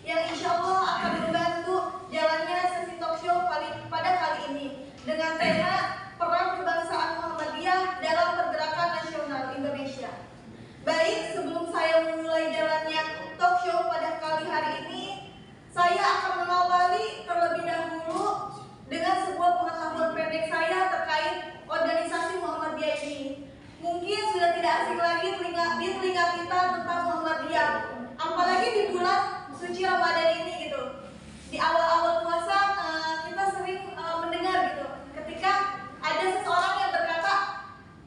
yang insya Allah akan membantu jalannya sesi talk show pada kali ini dengan tema Peran Kebangsaan Muhammadiyah dalam Pergerakan Nasional Indonesia. Baik, sebelum saya memulai jalannya talk show pada kali hari ini, saya akan mengawali terlebih dahulu dengan sebuah pengetahuan pendek saya terkait organisasi Muhammadiyah ini. Mungkin sudah tidak asing lagi di telinga kita tentang Muhammadiyah, apalagi di bulan suci Ramadan ini gitu. Di awal-awal puasa kita sering mendengar gitu, ketika ada seseorang yang berkata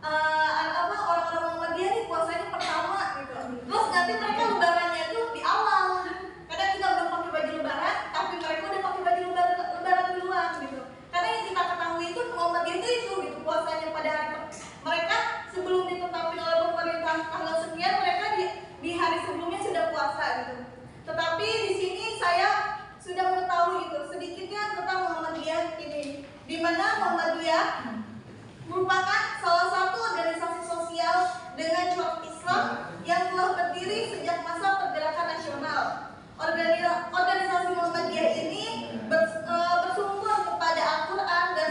orang-orang Muhammadiyah ini puasanya pertama gitu. Terus nanti mereka lebarannya itu di awal. Kadang kita belum pakai baju lebaran, tapi mereka udah pakai baju lebaran duluan gitu. Karena yang kita ketahui itu Muhammadiyah itu gitu, puasanya pada hari mereka sebelum ditetapkan oleh pemerintah tanggal sekian, mereka di hari sebelumnya sudah puasa gitu. Tetapi di sini saya sudah mengetahui itu sedikitnya tentang Muhammadiyah ini, di mana Muhammadiyah merupakan salah satu organisasi sosial dengan corak Islam yang telah berdiri sejak masa pergerakan nasional. Organisasi Muhammadiyah ini bersumber kepada Al-Quran dan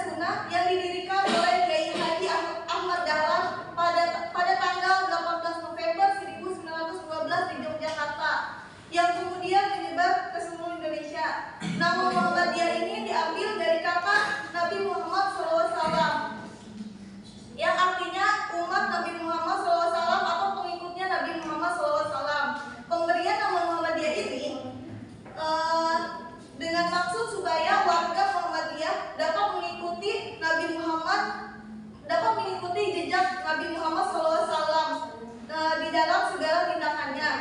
Sunnah yang didirikan oleh Kiai Haji Ahmad Dahlan pada tanggal 18 November 1912 di Yogyakarta, yang kemudian menyebar ke seluruh Indonesia. Nama Muhammadiyah ini diambil dari kata Nabi Muhammad SAW, yang artinya umat Nabi Muhammad SAW atau pengikutnya Nabi Muhammad SAW. Pemberian nama Muhammadiyah ini dengan maksud supaya warga Muhammadiyah dapat mengikuti jejak Nabi Muhammad SAW di dalam segala tindakannya,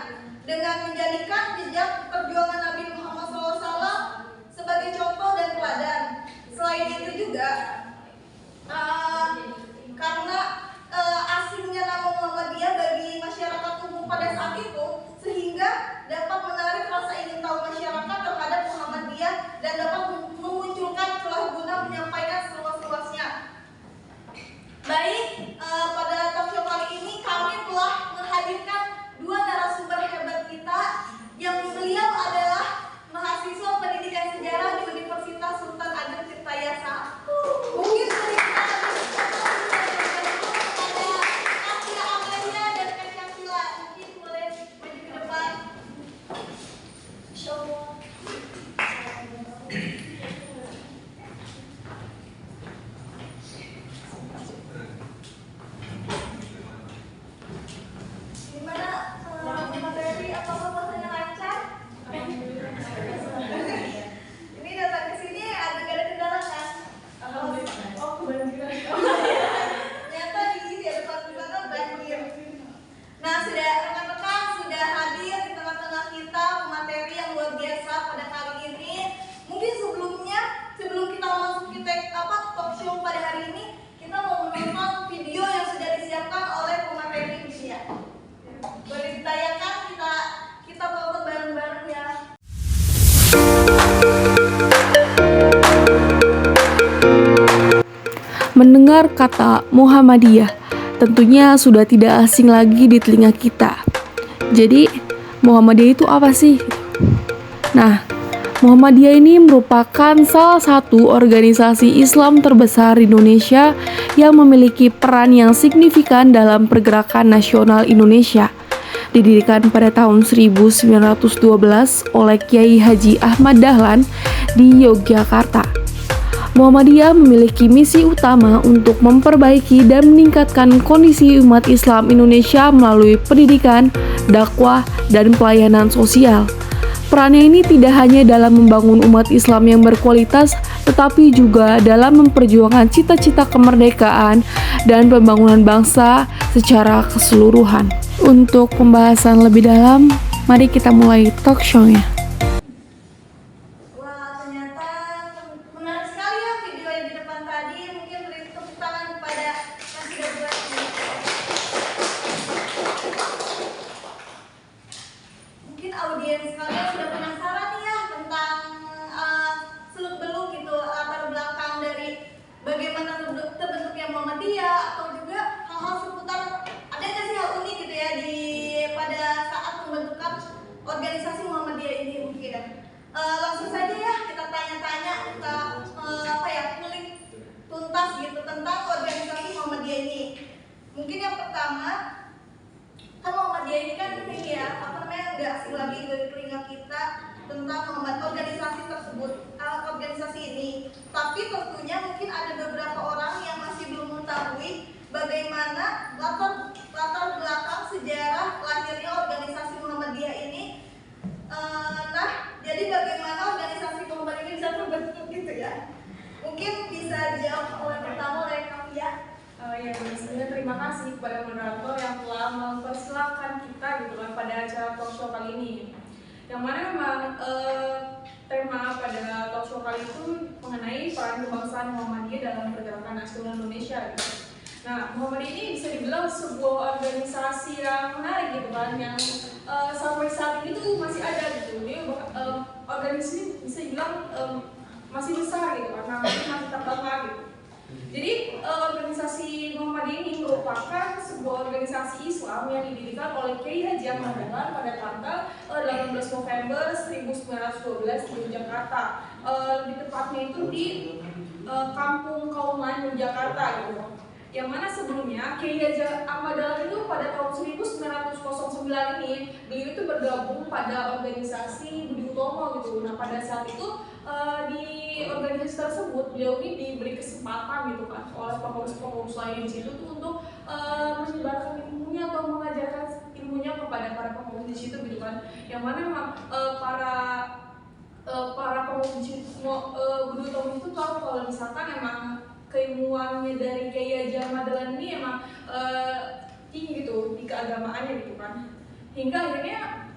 dengan menjadikan jejak perjuangan Nabi Muhammad SAW sebagai contoh dan teladan. Selain itu juga karena asingnya nama Muhammadiyah bagi masyarakat umum pada saat itu, sehingga dapat menarik rasa ingin tahu masyarakat terhadap Muhammadiyah dan dapat memunculkan celah guna menyampaikan seluas-luasnya. Baik, pada talk show kali ini kami telah menghadirkan dua narasumber hebat kita, yang beliau adalah mahasiswa pendidikan sejarah di Universitas Sultan Ageng Tirtayasa. Mungkin mendengar kata Muhammadiyah tentunya sudah tidak asing lagi di telinga kita. Jadi Muhammadiyah itu apa sih? Nah, Muhammadiyah ini merupakan salah satu organisasi Islam terbesar di Indonesia yang memiliki peran yang signifikan dalam pergerakan nasional Indonesia. Didirikan pada tahun 1912 oleh Kiai Haji Ahmad Dahlan di Yogyakarta. Muhammadiyah memiliki misi utama untuk memperbaiki dan meningkatkan kondisi umat Islam Indonesia melalui pendidikan, dakwah, dan pelayanan sosial. Perannya ini tidak hanya dalam membangun umat Islam yang berkualitas, tetapi juga dalam memperjuangkan cita-cita kemerdekaan dan pembangunan bangsa secara keseluruhan. Untuk pembahasan lebih dalam, mari kita mulai talk show-nya. Audiens kalian sudah penasaran nih ya tentang seluk-beluk gitu, latar belakang dari bagaimana terbentuknya Muhammadiyah, atau juga hal-hal seputar ada nggak sih hal unik gitu ya pada saat pembentukan organisasi langsung saja ya kita tanya-tanya, kita kulik tuntas gitu tentang organisasi Muhammadiyah ini. Mungkin yang pertama, kan Muhammadiyah ini kan ini ya, nggak asing lagi dari telinga kita tentang organisasi tersebut, organisasi ini. Tapi tentunya mungkin ada beberapa orang yang masih belum mengetahui bagaimana latar belakang sejarah lahirnya organisasi Muhammadiyah ini. Jadi bagaimana organisasi Muhammadiyah ini bisa terbentuk gitu ya? Mungkin bisa dijawab pertama oleh Kafia. Ya, sebelumnya terima kasih kepada moderator yang telah mempersilahkan kita gitu kan pada acara talk show kali ini. Yang mana memang tema pada talk show kali itu mengenai peran kebangsaan Muhammadiyah dalam pergerakan nasional Indonesia. Gitu. Nah, Muhammadiyah ini bisa dibilang sebuah organisasi yang menarik gitu kan, yang sampai saat ini tuh masih ada gitu. Dia organisasi ini bisa dibilang masih besar gitu kan, namanya masih terbangga gitu. Jadi organisasi Muhammadiyah ini merupakan sebuah organisasi Islam yang didirikan oleh Kiai Haji Ahmad Dahlan pada tanggal 18 November 1912 di Jakarta. Lebih tepatnya itu di Kampung Kauman Jakarta gitu. Yang mana sebelumnya Kiai Haji Ahmad Dahlan itu pada tahun 1909 ini beliau itu bergabung pada organisasi Budi Utomo gitu. Nah pada saat itu di organisasi tersebut beliau ini diberi kesempatan gitu kan oleh pengurus-pengurus lain di situ tuh untuk menyebarkan ilmunya atau mengajarkan ilmunya kepada para pengurus di situ gitu kan. Yang mana memang para pengurus Budi Utomo itu tahu kalau misalkan emang keilmuannya dari Kiai Haji Ahmad Dahlan ini emang tinggi gitu di keagamaannya gitu kan. Hingga akhirnya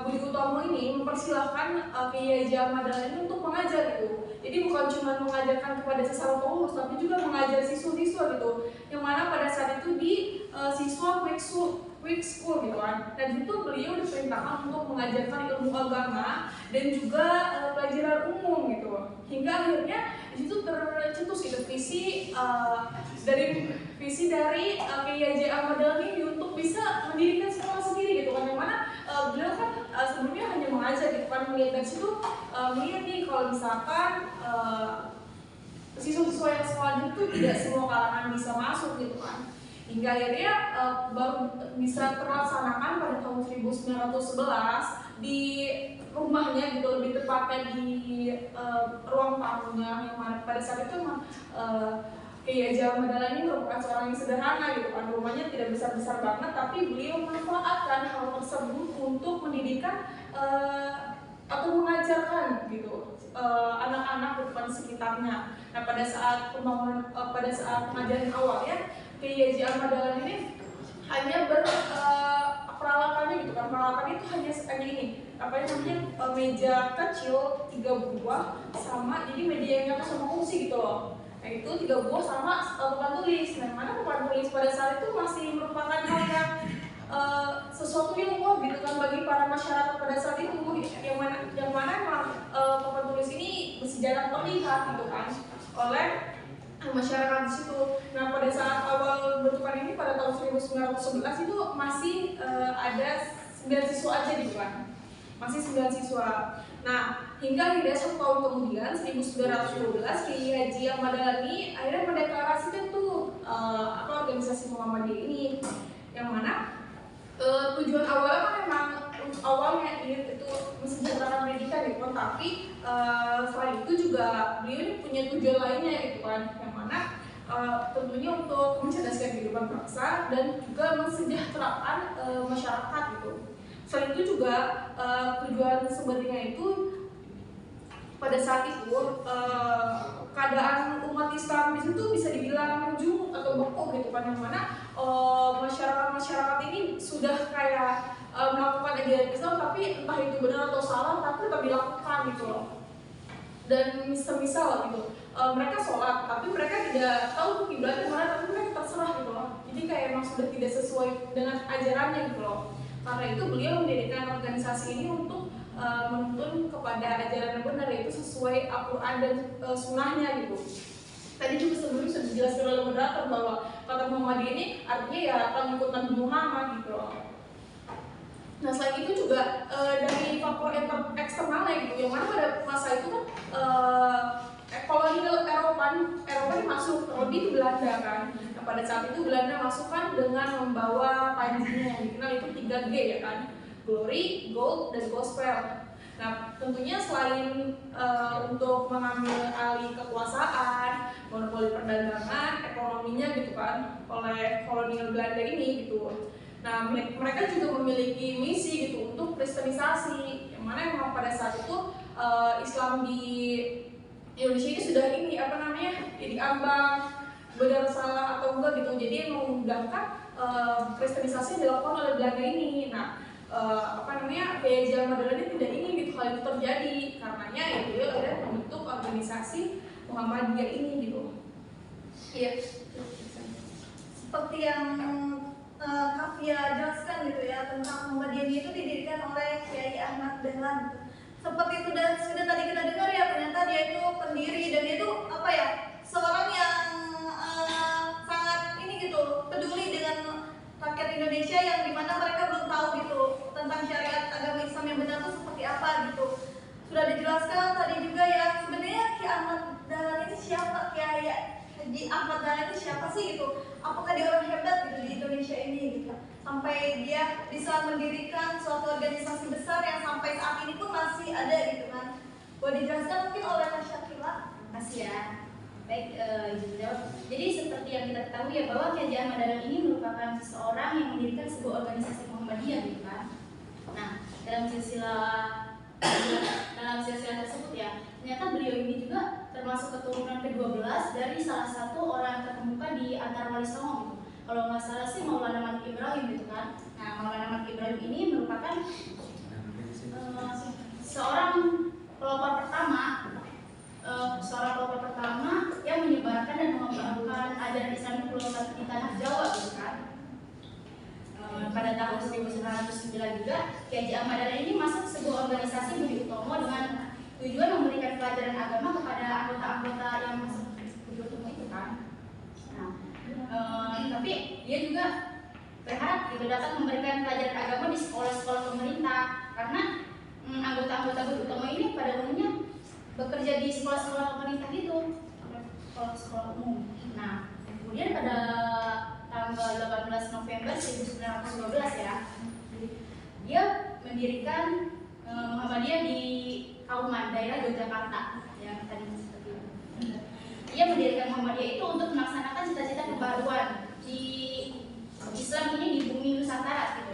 Budi Utomo ini mempersilahkan Kiai Haji Ahmad Dahlan ini untuk mengajar gitu. Jadi bukan cuma mengajarkan kepada sesama pengurus, tapi juga mengajar siswa-siswa gitu. Yang mana pada saat itu di siswa week school gitu kan. Dan itu beliau diperintahkan untuk mengajarkan ilmu agama dan juga pelajaran umum gitu. Hingga akhirnya di situ tercetus gitu visi dari Kiai Haji Ahmad Dahlan ini untuk bisa mendirikan sekolah sendiri gitu kan. Yang mana beliau kan sebelumnya hanya mengajar gitu kan, melihat dari situ melihat nih kalau misalkan siswa-siswa yang sekolah itu tidak semua kalangan bisa masuk gitu kan. Hingga akhirnya baru bisa terlaksanakan pada tahun 1911 di rumahnya gitu, lebih tepatnya di ruang tamunya, yang mana pada saat itu memang Kiai Haji Ahmad Dahlan ini merupakan seorang yang sederhana gitu kan, rumahnya tidak besar-besar banget, tapi beliau memanfaatkan hal tersebut untuk mendidikan atau mengajarkan gitu anak-anak gitu kan sekitarnya. Nah pada saat pengajaran awal ya, Kiai Haji Ahmad Dahlan ini hanya peralatannya gitu kan, peralatannya itu hanya ini meja kecil 3 buah sama jadi media yang nyatu sama kursi gitu loh. Nah itu 3 buah sama papan tulis. Nah mana papan tulis pada saat itu masih merupakan hal yang sesuatu yang wah gitu kan bagi para masyarakat pada saat itu, yang mana papan tulis ini masih jarang terlihat gitu kan oleh masyarakat di situ. Nah pada saat awal bentukan ini pada tahun 1911 itu masih ada 9 siswa aja gitu kan, masih 9 siswa. Nah hingga akhirnya 1 tahun kemudian 1912 Kiai Haji Ahmad Dahlan ini akhirnya mendeklarasikan tuh organisasi Muhammadiyah ini, yang mana tujuan awalnya kan memang awalnya itu mensejahterakan pendidikan gitu kan, tapi selain itu juga beliau ini punya tujuan lainnya gitu kan, yang mana tentunya untuk mencerdaskan kehidupan bangsa dan juga mensejahterakan masyarakat gitu. Selain itu juga tujuan sebenarnya itu pada saat itu keadaan umat Islam di situ bisa dibilang menjunjung atau beku gitu kan, yang mana masyarakat ini sudah kayak melakukan ajaran Islam tapi entah itu benar atau salah tapi tetap dilakukan gitu loh. Dan misal gitu mereka sholat tapi mereka tidak tahu tuh kiblatnya mana, tapi mereka terserah gitu loh. Jadi kayak emang sudah tidak sesuai dengan ajarannya gitu loh. Karena itu beliau mendirikan organisasi ini untuk menuntun kepada ajaran yang benar, yaitu sesuai Al-Quran dan sunnahnya gitu. Tadi juga sebelumnya sudah dijelaskan oleh moderator bahwa kata Muhammadiyah ini artinya ya pengikut Nabi Muhammad gitu loh. Nah selain itu juga dari faktor faktor eksternalnya gitu, yang mana pada masa itu kan kolonial Eropa ini masuk, terlebih di Belanda kan. Nah, pada saat itu Belanda masuk kan dengan membawa panjinya yang dikenal itu 3G ya kan, Glory, Gold, dan Gospel. Nah, tentunya selain untuk mengambil alih kekuasaan, monopoli perdagangan, ekonominya gitu kan, oleh kolonial Belanda ini gitu. Nah, mereka juga memiliki misi gitu untuk kristenisasi, yang mana memang pada saat itu Islam di Indonesia ini sudah diambang benar salah atau enggak gitu. Jadi memudahkan kristenisasi yang dilakukan oleh Belanda ini. Nah, Kiai Ahmad Dahlan tidak ingin gitu hal itu terjadi, karenanya ya beliau ada membentuk organisasi Muhammadiyah ini gitu. Iya. Seperti yang Kafia jelaskan gitu ya, tentang Muhammadiyah itu didirikan oleh Kiai Ahmad Dahlan. Seperti itu dan sudah tadi kita dengar ya, ternyata dia itu pendiri dan dia itu seorang yang sangat ini gitu, peduli dengan rakyat Indonesia yang dimana mereka belum tahu gitu tentang syariat agama Islam yang benar itu seperti apa gitu. Sudah dijelaskan tadi juga ya, sebenarnya Kiai Ahmad Dahlan itu siapa? Kiai Haji Ahmad Dahlan itu siapa sih gitu? Apakah dia orang hebat gitu di Indonesia ini gitu? Sampai dia bisa mendirikan suatu organisasi besar yang sampai saat ini pun masih ada gitu kan. Boleh dijelaskan mungkin oleh Mas Syakila? Makasih ya. Baik, izin jawab. Jadi seperti yang kita ketahui ya, bahwa Kiai Ahmad Dahlan ini merupakan seseorang yang mendirikan sebuah organisasi Muhammadiyah gitu kan. Nah, dalam silsilah tersebut ya, ternyata beliau ini juga termasuk keturunan ke-12 dari salah satu orang terkemuka di antara Wali Songo gitu. Kalau nggak salah sih Maulana Malik Ibrahim gitu kan. Nah, Maulana Malik Ibrahim ini merupakan seorang pelopor pertama yang menyebarkan dan mengembangkan ajaran Islam di tanah Jawa gitu kan. Pada tahun 1909 juga Kiai Ahmad Dahlan ini masuk sebuah organisasi Budi Utomo dengan tujuan memberikan pelajaran agama kepada anggota-anggota yang masuk Budi Utomo itu kan. Nah, tapi dia juga berharap gitu dapat memberikan pelajaran agama di sekolah-sekolah pemerintah, karena anggota-anggota Budi Utomo ini pada umumnya bekerja di sekolah-sekolah pemerintah gitu, sekolah-sekolah umum. Nah, kemudian pada tanggal 18 November 1912 ya, dia mendirikan Muhammadiyah di Kauman, daerah Yogyakarta yang tadi seperti itu. Dia mendirikan Muhammadiyah itu untuk melaksanakan cita-cita pembaruan di Islam ini di bumi Nusantara gitu.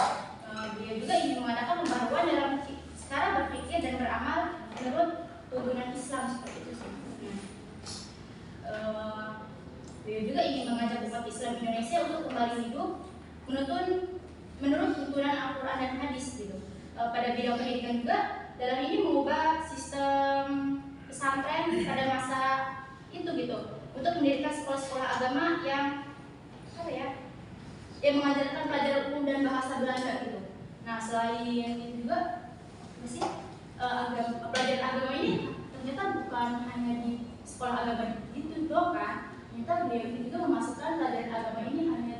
Dia juga ingin mengadakan pembaruan dalam cara berpikir dan beramal menurut tuntunan Islam seperti itu sih. Beliau juga ingin mengajak umat Islam Indonesia untuk kembali hidup menurut tuntunan Al-Quran dan Hadis gitu. Pada bidang pendidikan juga, dalam ini mengubah sistem pesantren pada masa itu gitu, untuk mendirikan sekolah-sekolah agama yang yang mengajarkan pelajaran umum dan bahasa Belanda gitu. Nah, selain itu juga pelajaran agama ini ternyata bukan hanya di sekolah agama itu doang kan. Ternyata beliau itu juga memasukkan pelajaran agama ini hanya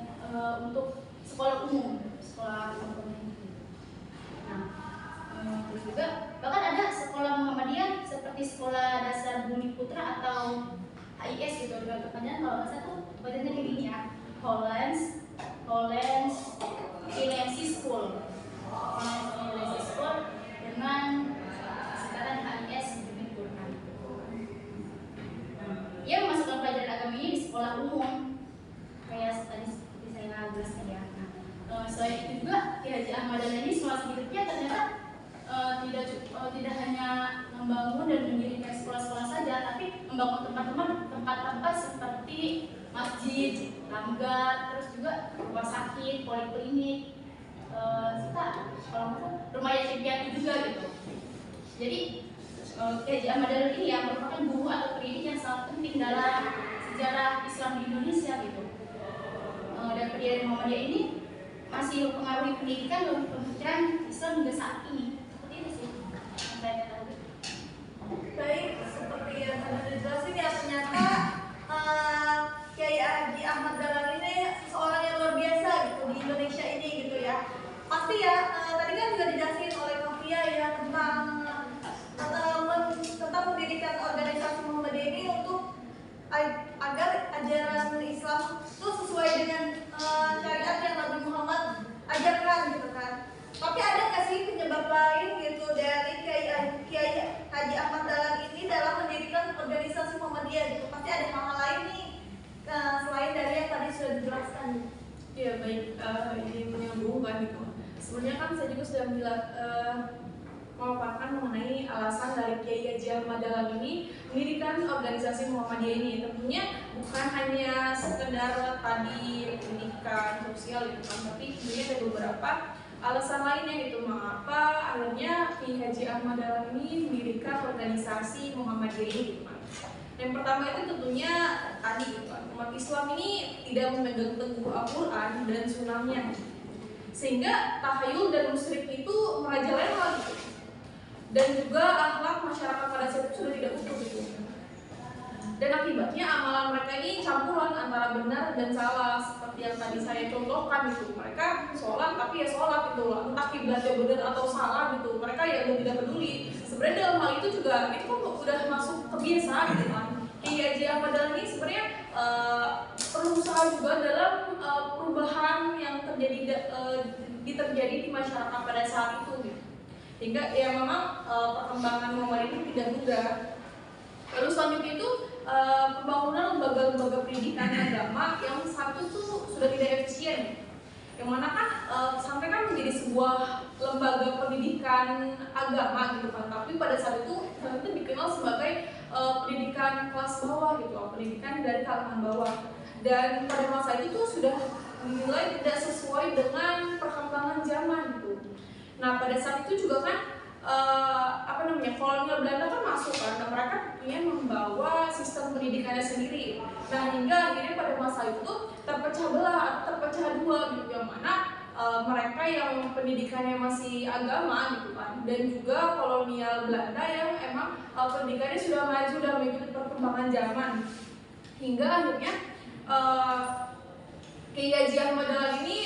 untuk sekolah umum pemerintah. Nah, terus juga bahkan ada sekolah Muhammadiyah seperti Sekolah Dasar Bumi Putra atau HIS gitu, dengan kepanjangan kalau nggak salah tuh badannya kayak gini ya, Hollands Illensi School dengan singkatan HIS Bumi Putra. Dia memasukkan pelajaran agama ini di sekolah umum kayak tadi seperti saya jelaskan ya. Nah, selain itu juga Kiai Haji Ahmad Dahlan ini semasa hidupnya ternyata tidak hanya membangun dan mendirikan sekolah-sekolah saja, tapi membangun tempat-tempat seperti masjid, langgar, terus juga rumah sakit, poliklinik, rumah yatim piatu juga gitu. Jadi Kiai Haji Ahmad Dahlan ini yang merupakan guru atau pendidik yang sangat penting dalam sejarah Islam di Indonesia gitu. Dan pendirian Muhammadiyah ini masih mempengaruhi pendidikan dan pemikiran Islam hingga saat ini. Seperti itu sih yang saya ketahui. Baik, seperti yang sudah dijelasin ya, ternyata Kiai Haji Ahmad Dahlan ini seorang yang luar biasa gitu di Indonesia ini gitu ya. Pasti ya, tadi kan juga dijelasin oleh Kafia ya tentang Ya baik, ini menyambungkan gitu. Sebenarnya kan saya juga sudah memaparkan mengenai alasan dari Kiai Haji Ahmad Dahlan ini mendirikan organisasi Muhammadiyah ini. Tentunya bukan hanya sekedar tadi pendidikan sosial gitu kan, tapi sebenarnya ada beberapa alasan lainnya gitu mengapa akhirnya Kiai Haji Ahmad Dahlan ini mendirikan organisasi Muhammadiyah ini gitu kan. Yang pertama itu tentunya tadi gitu kan, umat Islam ini tidak memegang teguh Al-Quran dan sunnahnya, sehingga tahayul dan musyrik itu merajalela gitu. Dan juga akhlak masyarakat pada saat itu sudah tidak utuh gitu. Dan akibatnya amalan mereka ini campuran antara benar dan salah, seperti yang tadi saya contohkan gitu. Mereka sholat tapi ya sholat gitu loh, entah kiblatnya benar atau salah gitu. Mereka ya udah tidak peduli. Sebenarnya dalam hal itu juga itu kan udah masuk kebiasaan gitu kan. Kiai Haji Ahmad Dahlan ini sebenarnya perlu usaha juga dalam perubahan yang terjadi di masyarakat pada saat itu gitu. Hingga ya memang perkembangan Muhammad ini tidak mudah. Lalu selanjutnya itu pembangunan lembaga-lembaga pendidikan agama yang satu tuh sudah tidak efisien. Yang mana kan pesantren kan menjadi sebuah lembaga pendidikan agama gitu kan, tapi pada saat itu dikenal sebagai pendidikan kelas bawah gitu, pendidikan dari kalangan bawah. Dan pada masa itu tuh sudah dinilai tidak sesuai dengan perkembangan zaman gitu. Nah pada saat itu juga kan kolonial Belanda kan masuk kan, dan mereka ingin membawa sistem pendidikannya sendiri. Nah hingga akhirnya pada masa itu terpecah dua gitu, yang mana mereka yang pendidikannya masih agama gitu kan, dan juga kolonial Belanda yang emang pendidikannya sudah maju dan mengikuti perkembangan zaman. Hingga akhirnya Kiai Haji Ahmad Dahlan ini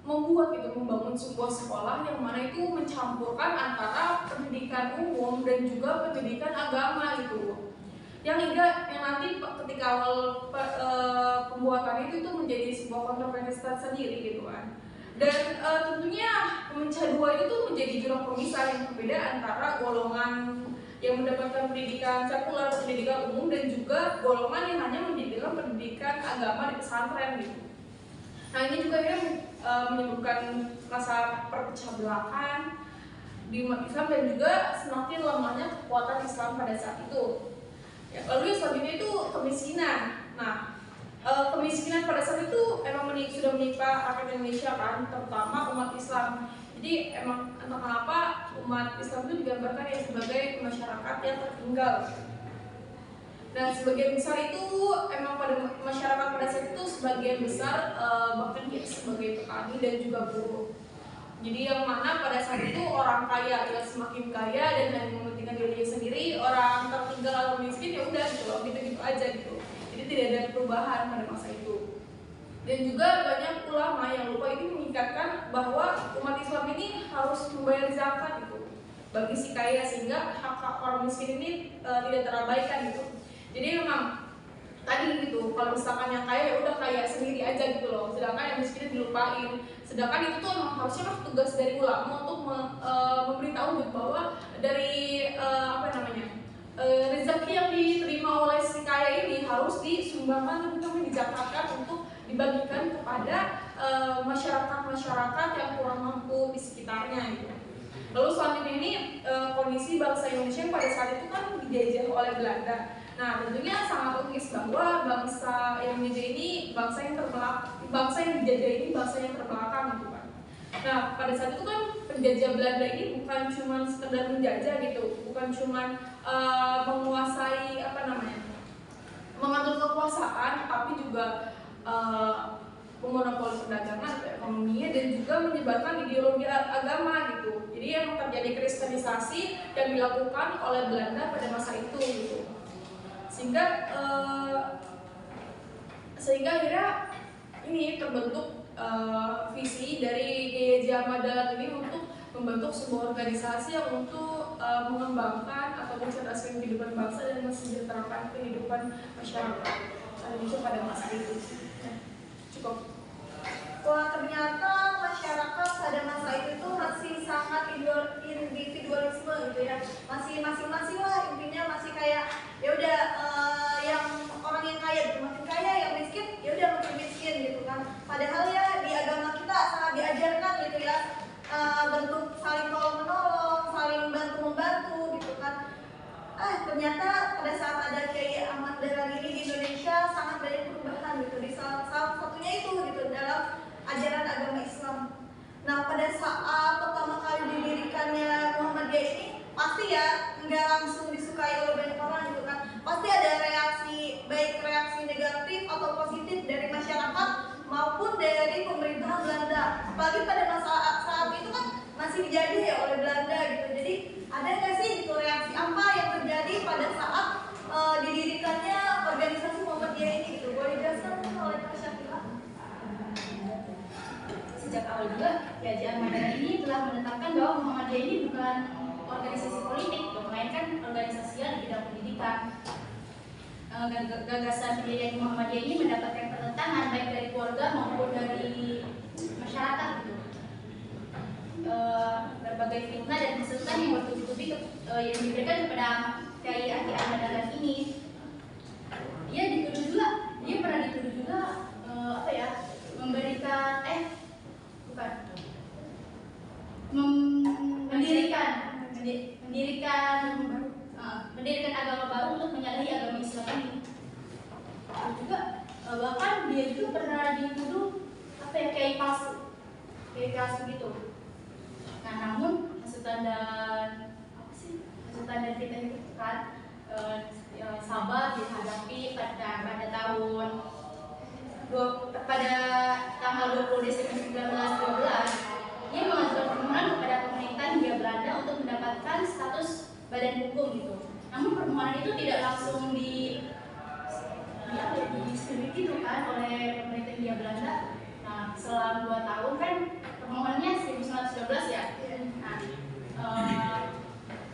membangun sebuah sekolah yang mana itu mencampurkan antara pendidikan umum dan juga pendidikan agama gitu. Yang nanti ketika awal pembuatannya itu menjadi sebuah kontroversi sendiri gitu kan. Dan tentunya pemecah dua itu tuh menjadi jurang pemisah yang berbeda antara golongan yang mendapatkan pendidikan sekuler, pendidikan umum, dan juga golongan yang hanya mendapatkan pendidikan agama di pesantren gitu. Nah ini juga menyebabkan rasa perpecah belahan di umat Islam dan juga semakin lemahnya kekuatan Islam pada saat itu. Ya, lalu yang selanjutnya itu kemiskinan. Nah kemiskinan pada saat itu emang sudah menimpa rakyat Indonesia kan, terutama umat Islam. Jadi emang entah kenapa umat Islam itu digambarkan ya sebagai masyarakat yang tertinggal. Dan sebagian besar itu emang pada masyarakat pada saat itu sebagian besar bahkan ya sebagai petani dan juga buruh. Jadi yang mana pada saat itu orang kaya yang semakin kaya dan hanya mementingkan dirinya sendiri, orang tertinggal atau miskin ya udah gitu aja gitu. Jadi tidak ada perubahan pada masa itu. Dan juga banyak ulama yang lupa itu mengikatkan bahwa umat Islam ini harus membayar zakat gitu bagi si kaya, sehingga hak orang miskin ini tidak terabaikan gitu. Jadi memang tadi gitu, kalau misalkan yang kaya ya udah kaya sendiri aja gitu loh, sedangkan yang miskin dilupain. Sedangkan itu tuh memang harusnya tugas dari ulama untuk memberitahu gitu bahwa dari rezeki yang diterima oleh si kaya ini harus disumbangkan untuk dizakatkan untuk dibagikan kepada masyarakat yang kurang mampu di sekitarnya gitu. Lalu selanjutnya ini kondisi bangsa Indonesia pada saat itu kan dijajah oleh Belanda. Nah tentunya sangat logis bahwa bangsa Indonesia ini bangsa yang dijajah ini bangsa yang terbelakang gitu kan. Nah pada saat itu kan penjajah Belanda ini bukan cuma sekedar menjajah gitu, bukan cuma menguasai mengatur kekuasaan, tapi juga memonopoli perdagangan, ekonominya, dan juga menyebarkan ideologi agama gitu. Jadi yang terjadi kristenisasi yang dilakukan oleh Belanda pada masa itu gitu. Sehingga akhirnya ini terbentuk visi dari Kiai Haji Ahmad Dahlan ini untuk membentuk sebuah organisasi yang untuk mengembangkan atau mencerdaskan kehidupan bangsa dan mensejahterakan kehidupan masyarakat Indonesia pada masa itu. Cukup. Wah ternyata masyarakat pada masa itu masih sangat individualisme gitu ya, masih masing-masing lah intinya, masih kayak ya udah yang orang yang kaya gitu makin kaya, yang miskin ya udah makin miskin gitu kan. Padahal ya ternyata pada saat ada Kiai Ahmad Dahlan ini di Indonesia sangat banyak perubahan gitu. Di salah satunya itu gitu dalam ajaran agama Islam. Nah, pada saat pertama kali didirikannya Muhammadiyah ini, pasti ya nggak langsung disukai oleh banyak orang gitu kan. Pasti ada reaksi, baik reaksi negatif atau positif dari masyarakat maupun dari pemerintahan Belanda. Apalagi pada saat itu kan masih dijajah ya oleh Belanda gitu. Jadi ada nggak sih gitu reaksi apa yang terjadi pada saat didirikannya organisasi Muhammadiyah ini gitu? Boleh dijelaskan oleh Kak Syafila? Sejak awal juga, Kiai Ahmad Dahlan ini telah menetapkan bahwa Muhammadiyah ini bukan organisasi politik, melainkan organisasi di bidang pendidikan. Gagasan pendirian Muhammadiyah ini mendapatkan pertentangan baik dari keluarga maupun dari masyarakat gitu. Berbagai fitnah dan kesulitan yang bertubi-tubi yang diberikan kepada Kiai Ahmad Dahlan ini, dia pernah dituduh juga mendirikan agama baru untuk menyalahi agama Islam ini. Dan juga bahkan dia juga pernah dituduh kayak palsu gitu. Nah, namun hasutan dan kita itu kan sabar dihadapi pada tanggal 20 Desember 1912, dia mengajukan permohonan kepada pemerintah Hindia Belanda untuk mendapatkan status badan hukum gitu. Namun permohonan itu tidak langsung disetujui gitu kan oleh pemerintah Hindia Belanda. Nah, selang 2 tahun kan permohonannya 1912 ya. Nah,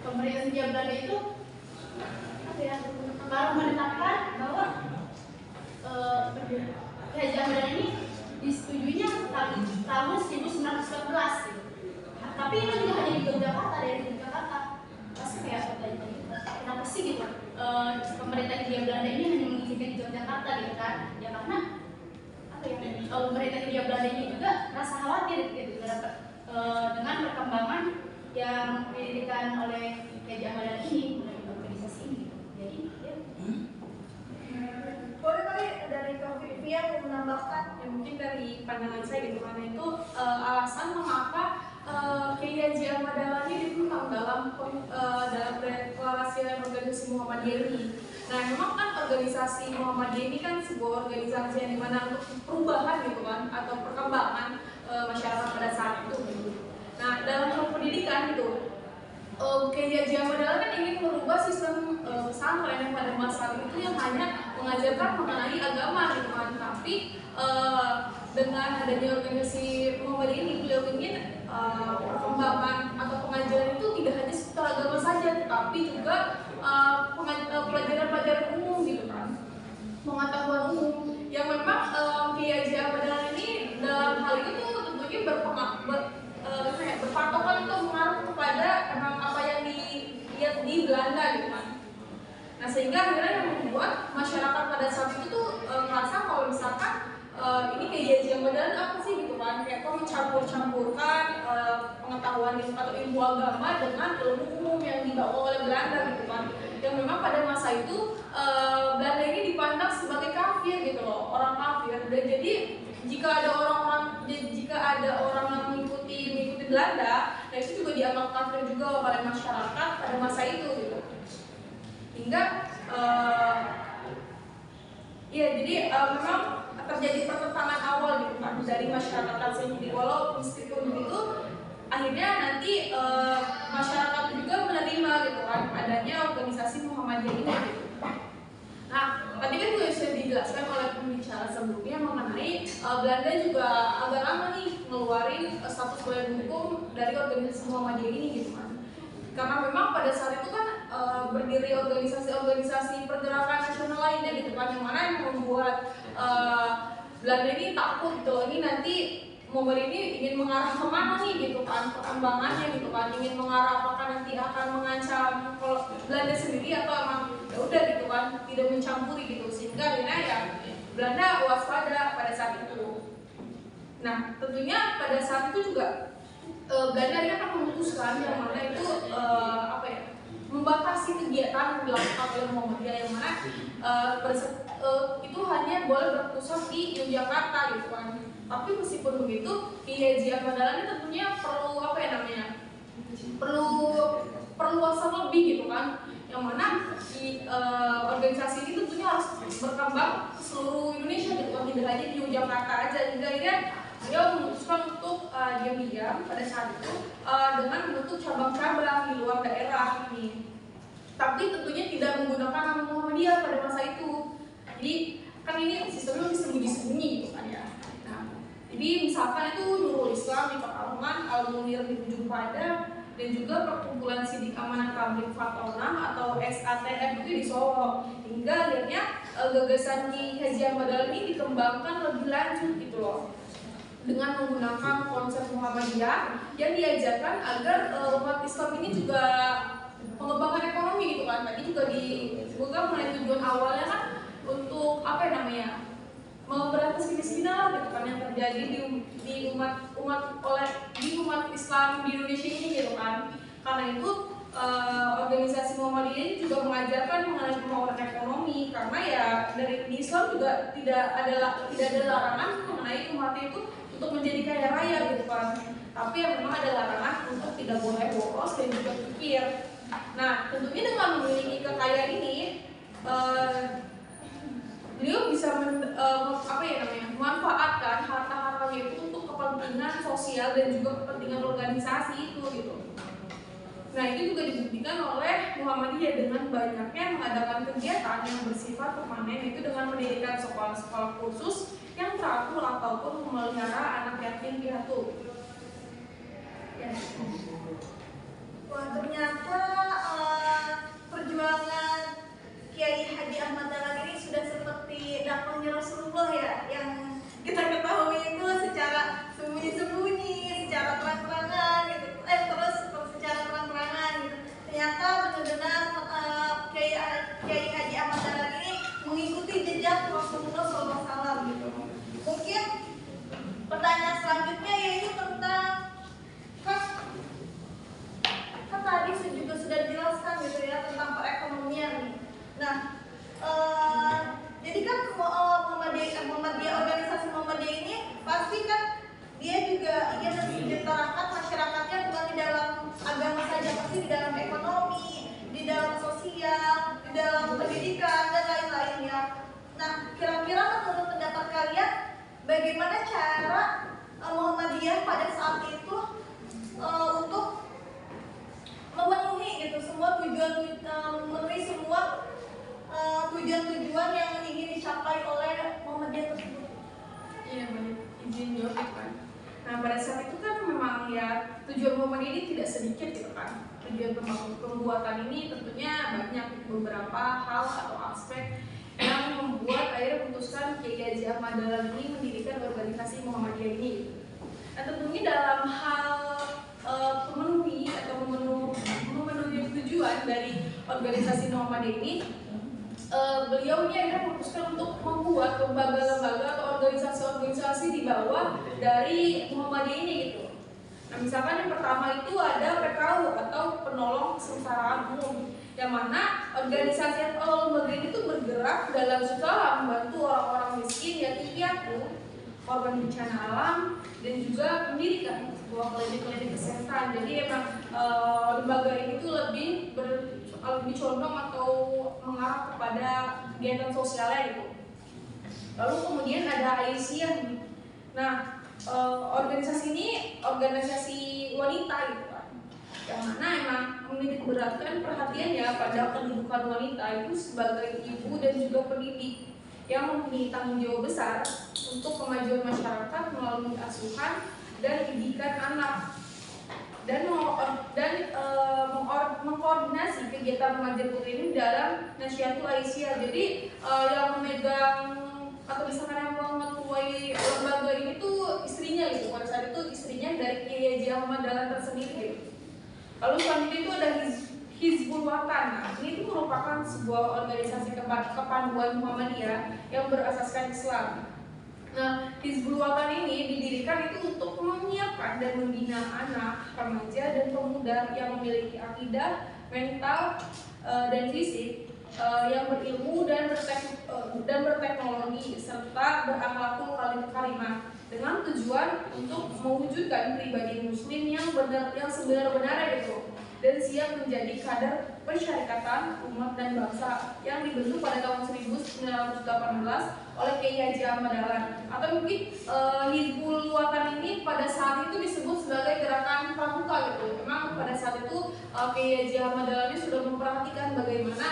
pemerintah Hindia Belanda itu baru menetapkan bahwa Kiai Ahmad Dahlan ini disetujuinya tahun 1914 gitu. Tapi itu juga hanya di Yogyakarta, dari Yogyakarta. Pasti kayak kenapa sih gitu? Pemerintah Hindia Belanda ini hanya mengizinkan di Yogyakarta gitu kan? Ya karena pemerintah Hindia Belanda ini juga rasa khawatir gitu dengan perkembangan yang didirikan oleh Kiai Ahmad Dahlan ini melalui organisasi ini gitu. Jadi boleh kali dari Kak Vivia mau menambahkan? Ya, mungkin dari pandangan saya gitu kan itu alasan mengapa Kiai Ahmad Dahlan ini dituntang dalam deklarasi organisasi Muhammadiyah ini. Nah, memang kan organisasi Muhammadiyah ini kan sebuah organisasi yang dimana untuk perubahan gitu kan atau perkembangan masyarakat pada saat itu. Gitu. Nah, dalam hal pendidikan itu Kiai Ahmad Dahlan kan ingin merubah sistem pesantren yang pada masa itu yang hanya mengajarkan mengenai agama gitu kan, tapi dengan adanya organisasi Muhammadiyah ini beliau ingin perkembangan atau pengajaran itu tidak hanya seputar agama saja, tetapi juga pelajaran-pelajaran umum gitu kan, pengetahuan umum yang memang Kiai Ahmad Dahlan ini dalam hal itu tentunya berpatokan untuk mengaruh kepada emang apa yang dilihat di Belanda gitu kan. Nah, sehingga akhirnya yang membuat masyarakat pada saat itu tuh merasa kalau misalkan ini Kiai Ahmad Dahlan apa sih gitu kan, kayak kok mencampur-campurkan pengetahuan gitu atau ilmu agama dengan ilmu umum yang dibawa oleh Belanda gitu kan, yang memang pada masa itu Belanda ini dipandang sebagai kafir gitu loh, orang kafir. Dan jadi jika ada orang yang mengikuti Belanda, nah itu juga dianggap kafir juga oleh masyarakat pada masa itu gitu. Hingga memang terjadi pertentangan awal gitu kan dari masyarakat sendiri. Walau meskipun begitu, akhirnya nanti masyarakat juga menerima gitu kan adanya organisasi Muhammadiyah ini gitu. Nah, tadi kan juga sudah dijelaskan oleh pembicara sebelumnya mengenai Belanda juga agak lama nih ngeluarin status badan hukum dari organisasi Muhammadiyah ini gitu kan. Karena memang pada saat itu kan berdiri organisasi-organisasi pergerakan nasional lainnya gitu kan, yang mana yang membuat Belanda ini takut gitu, ini nanti Muhammadiyah ini ingin mengarah kemana nih gitu kan, perkembangannya gitu kan, ingin mengarah apakah nanti akan mengancam kalau Belanda sendiri atau emang ya udah gitu kan, tidak mencampuri gitu, sehingga akhirnya ya Belanda waspada pada saat itu. Nah, tentunya pada saat itu juga Belanda akan memutuskan yang mana itu membatasi kegiatan yang dilakukan boleh berpusat di Yogyakarta gitu kan. Tapi meskipun begitu, Kiai Haji Ahmad Dahlan ini tentunya perlu perlu perluasan lebih gitu kan, yang mana di organisasi ini tentunya harus berkembang ke seluruh Indonesia gitu kan, tidak hanya di Yogyakarta aja. Hingga akhirnya beliau memutuskan untuk diam-diam pada saat itu dengan membentuk cabang-cabang di luar daerah ini, tapi tentunya tidak menggunakan nama Muhammadiyah pada masa itu. Jadi kan ini sistemnya masih sembunyi-sembunyi gitu kan ya. Nah, jadi misalkan itu Nurul Islam di Pekalongan, Al-Munir di Ujung Padang, dan juga Perkumpulan Sidik Amanah Tabligh Fatona atau SATF itu di Solo. Hingga akhirnya gagasan Ki Haji Ahmad Dahlan ini dikembangkan lebih lanjut gitu loh, dengan menggunakan konsep Muhammadiyah yang diajarkan agar umat Islam ini juga mengembangkan ekonomi gitu kan. Tadi juga dibuka mulai tujuan awalnya kan untuk memberantas kemiskinan gitu kan yang terjadi di umat Islam di Indonesia ini gitu kan. Karena itu organisasi Muhammadiyah ini juga mengajarkan mengenai pembangunan ekonomi, karena ya dari di Islam juga tidak ada larangan mengenai umat itu untuk menjadi kaya raya gitu kan. Tapi yang memang ada larangan untuk tidak boleh boros dan juga kikir. Nah, tentunya dengan memiliki kekayaan ini, beliau bisa memanfaatkan harta-hartanya itu untuk kepentingan sosial dan juga kepentingan organisasi itu gitu. Nah, itu juga dibuktikan oleh Muhammadiyah dengan banyaknya mengadakan kegiatan yang bersifat permanen, itu dengan mendirikan sekolah-sekolah khusus yang teratur ataupun memelihara anak yatim piatu. Ya. Wah, ternyata perjuangan Kiai Haji Ahmad Dahlan ini sudah seperti dakwahnya Rasulullah ya, yang kita ketahui itu secara sembunyi-sembunyi, secara terang-terangan gitu, terus secara terang-terangan gitu. Ternyata benar-benar Kiai Haji Ahmad Dahlan ini mengikuti jejak Rasulullah SAW gitu. Mungkin pertanyaan selanjutnya yaitu tentang kan tadi juga sudah dijelaskan gitu ya tentang perekonomian nih. Nah, jadi kan Muhammadiyah, organisasi Muhammadiyah ini pasti kan dia juga ingin mensejahterakan masyarakatnya bukan di dalam agama saja, pasti di dalam ekonomi, di dalam sosial, di dalam pendidikan dan lain-lainnya. Nah, kira-kira menurut pendapat kalian bagaimana cara Muhammadiyah pada saat itu untuk memenuhi gitu semua tujuan-tujuan yang ingin dicapai oleh Muhammadiyah tersebut? Iya, banyak izin jawab kan. Nah, pada saat itu kan memang ya tujuan Muhammadiyah ini tidak sedikit gitu kan. Tujuan pembuatan ini tentunya banyak, beberapa hal atau aspek yang membuat akhirnya memutuskan Kiai Haji Ahmad Dahlan ini mendirikan organisasi Muhammadiyah ini. Nah, tentunya dalam hal memenuhi tujuan dari organisasi Muhammadiyah ini, beliau ini akhirnya memutuskan untuk membuat lembaga-lembaga atau organisasi-organisasi di bawah dari Muhammadiyah ini gitu. Nah, misalkan yang pertama itu ada PKU atau Penolong Kesengsaraan Umum, yang mana organisasi atau lembaga ini tuh bergerak dalam usaha membantu orang-orang miskin, yatim piatu, korban bencana alam, dan juga mendirikan sebuah klinik-klinik kesehatan. Jadi emang lembaga ini tuh lebih condong atau mengarah kepada kegiatan sosialnya gitu. Lalu kemudian ada Aisyah. Nah, organisasi ini organisasi wanita gitu kan, yang mana emang menitik beratkan perhatiannya pada kedudukan wanita itu sebagai ibu dan juga pendidik yang mempunyai tanggung jawab besar untuk kemajuan masyarakat melalui asuhan dan pendidikan anak, dan mengkoordinasi kegiatan remaja putri ini dalam Nasyiatul Aisyah. Jadi yang memegang atau misalkan yang mengetuai lembaga ini tuh istrinya gitu. Pada saat itu istrinya dari Kiai Haji Ahmad Dahlan tersendiri gitu. Lalu selanjutnya itu ada Hizbul Watan. Nah, ini itu merupakan sebuah organisasi kepanduan Muhammadiyah yang berasaskan Islam. Nah, Hizbul Watan ini didirikan itu untuk menyiapkan dan membina anak, remaja, dan pemuda yang memiliki akidah, mental, dan fisik yang berilmu dan berteknologi serta berakhlakul karimah dengan tujuan untuk mewujudkan pribadi muslim yang sebenar-benarnya gitu dan siap menjadi kader persyarikatan umat dan bangsa yang dibentuk pada tahun 1918 oleh Kiai Haji Ahmad Dahlan. Atau mungkin Hizbul Watan ini pada saat itu disebut sebagai gerakan pramuka gitu. Memang pada saat itu Kiai Haji Ahmad Dahlan ini sudah memperhatikan bagaimana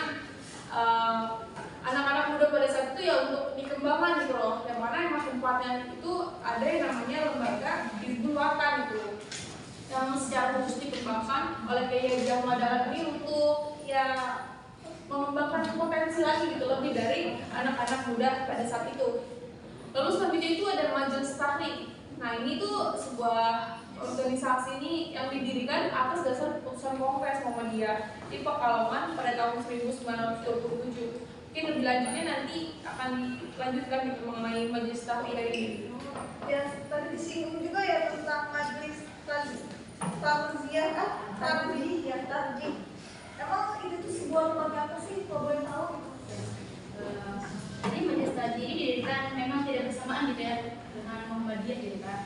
anak-anak muda pada saat itu ya untuk dikembangkan gitu loh. Yang mana emang tempatnya itu ada yang namanya lembaga Hizbul Watan gitu, yang secara khusus dikembangkan oleh Kiai Haji Ahmad Dahlan ini untuk ya mengembangkan potensi lagi gitu lebih dari anak-anak muda pada saat itu. Lalu selanjutnya itu ada Majelis Tahrik. Nah ini tuh sebuah organisasi ini yang didirikan atas dasar keputusan Kongres Muhammadiyah di Pekalongan pada tahun 1927. Mungkin lebih lanjutnya nanti akan dilanjutkan gitu mengenai Majelis Tahrik ini. Ya tadi disinggung juga ya tentang majelis tarjih. Emang itu tuh sebuah lembaga apa sih? Kalau boleh tahu? Jadi majelis tajih ini didirikan memang tidak bersamaan gitu ya dengan Muhammadiyah gitu kan.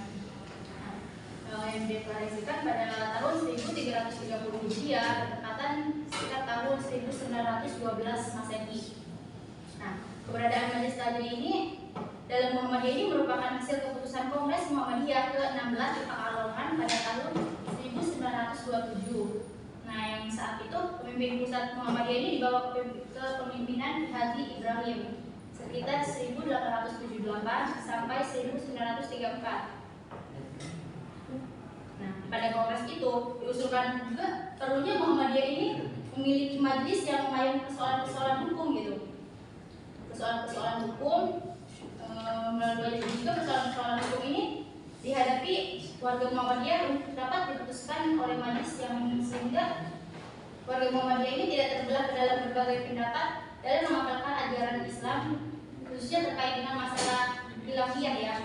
Yang dideklarasikan pada tahun 1330 Hijriah bertepatan sekitar tahun 1912 Masehi. Nah, keberadaan majelis tajih ini dalam Muhammadiyah ini merupakan hasil keputusan Kongres Muhammadiyah ke-16 di Pekalongan pada tahun 1927. Nah, yang saat itu pemimpin pusat Muhammadiyah ini dibawa ke pemimpinan Haji Ibrahim sekitar 1878 sampai 1934. Nah, pada kongres itu diusulkan juga perlunya Muhammadiyah ini memiliki majelis yang melayani persoalan-persoalan hukum gitu. Persoalan-persoalan hukum melalui juga persoalan-persoalan hukum ini dihadapi warga Muhammadiyah untuk dapat diputuskan oleh majelis yang sehingga warga Muhammadiyah ini tidak terbelah ke dalam berbagai pendapat dalam mengamalkan ajaran Islam khususnya terkait dengan masalah ilahiyah ya.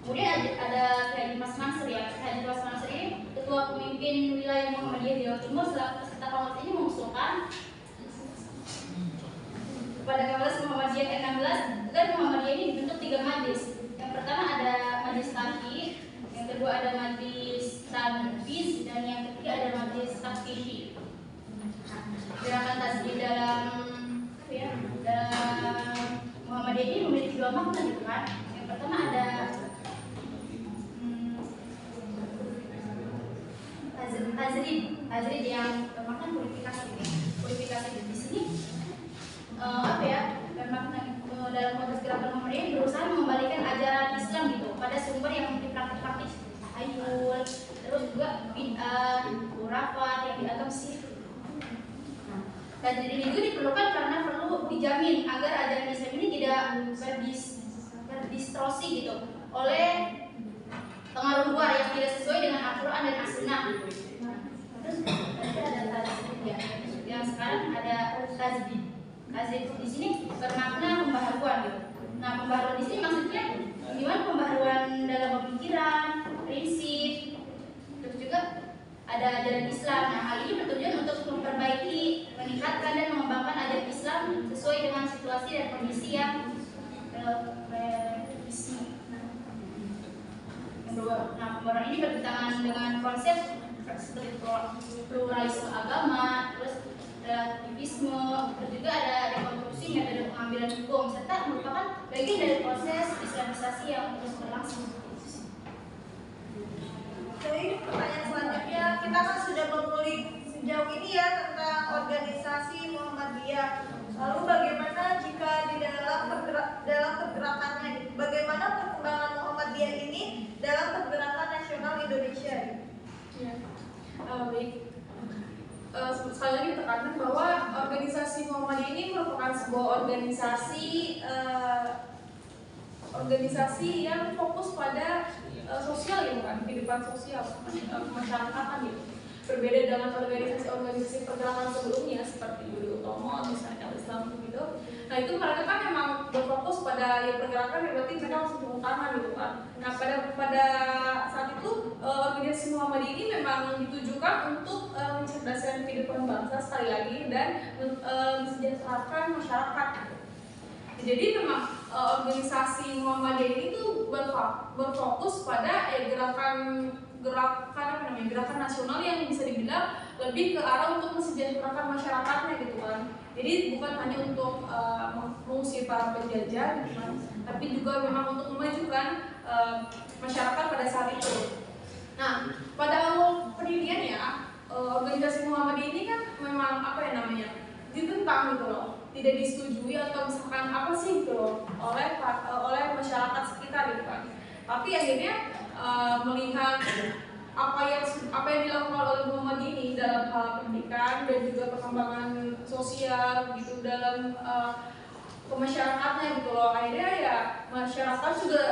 Kemudian ada Haji Mas Mansur ya. Haji Mas Mansur ini ketua pemimpin wilayah Muhammadiyah di Jawa Timur selaku peserta kongres ini mengusulkan pada Kongres Muhammadiyah ke-16 dan Muhammadiyah ini dibentuk 3 majelis. Yang pertama ada majelis tahqiq, yang kedua ada majelis tanfiz, dan yang ketiga ada majelis tafsiri. Gerakan tasbih dalam Muhammadiyah ini memiliki 2 makna gitu kan. Yang pertama ada Tajrid yang bermakna purifikasi. Purifikasi di sini bermakna dalam konteks gerakan Muhammadiyah berusaha mengembalikan ajaran Islam gitu pada sumber yang dipraktik-praktik ayul, terus juga bid'ah, khurafat yang dianggap syirik. Dan ini juga diperlukan karena perlu dijamin agar ajaran Islam ini tidak berdistorsi gitu oleh pengaruh luar yang tidak sesuai dengan Al-Quran dan As-Sunnah. Terus ada tajdid ya, yang sekarang ada tajdid. Tajdid di sini bermakna pembaharuan gitu. Nah, pembaharuan di sini maksudnya gimana pembaharuan dalam pemikiran, prinsip, terus juga ada ajaran Islam. Nah, hal ini bertujuan untuk memperbaiki, meningkatkan dan mengembangkan ajaran Islam sesuai dengan situasi dan kondisi yang Nah, pembaharuan ini bertentangan dengan konsep seperti pluralisme agama, terus relativisme, terus juga ada rekonstruksi metode pengambilan hukum, serta merupakan bagian dari proses islamisasi yang terus berlangsung. Jadi pertanyaan selanjutnya, kita kan sudah mengulik sejauh ini ya tentang organisasi Muhammadiyah. Lalu bagaimana jika di dalam pergerakannya, bagaimana perkembangan Muhammadiyah ini dalam pergerakan nasional Indonesia? Ya. Baik. Sekali lagi tekankan bahwa organisasi Muhammadiyah ini merupakan sebuah organisasi yang fokus pada sosial ya, bukan kehidupan sosial masyarakatan gitu. Berbeda dengan organisasi-organisasi pergerakan sebelumnya seperti Budi Utomo, misalnya Islam gitu. Nah itu mereka kan memang berfokus pada yang pergerakan yang berarti mereka langsung turun tangan gitu kan. Nah pada saat itu organisasi Muhammadiyah ini memang ditujukan untuk mencerdaskan kehidupan kehidupan bangsa sekali lagi dan mensejahterakan masyarakat. Jadi memang organisasi Muhammadiyah ini tuh berfokus pada gerakan nasional yang bisa dibilang lebih ke arah untuk mensejahterakan masyarakatnya gitu kan. Jadi bukan hanya untuk mengusir para penjajah gitu kan, tapi juga memang untuk memajukan masyarakat pada saat itu. Nah, pada awal pendirian ya, organisasi Muhammadiyah ini kan memang ditentang gitu loh, tidak disetujui atau misalkan apa sih gitu loh oleh masyarakat sekitar gitu kan. Tapi akhirnya melihat apa yang dilakukan oleh Muhammadiyah ini dalam hal pendidikan dan juga perkembangan sosial gitu dalam kemasyarakatnya gitu loh, akhirnya ya masyarakat juga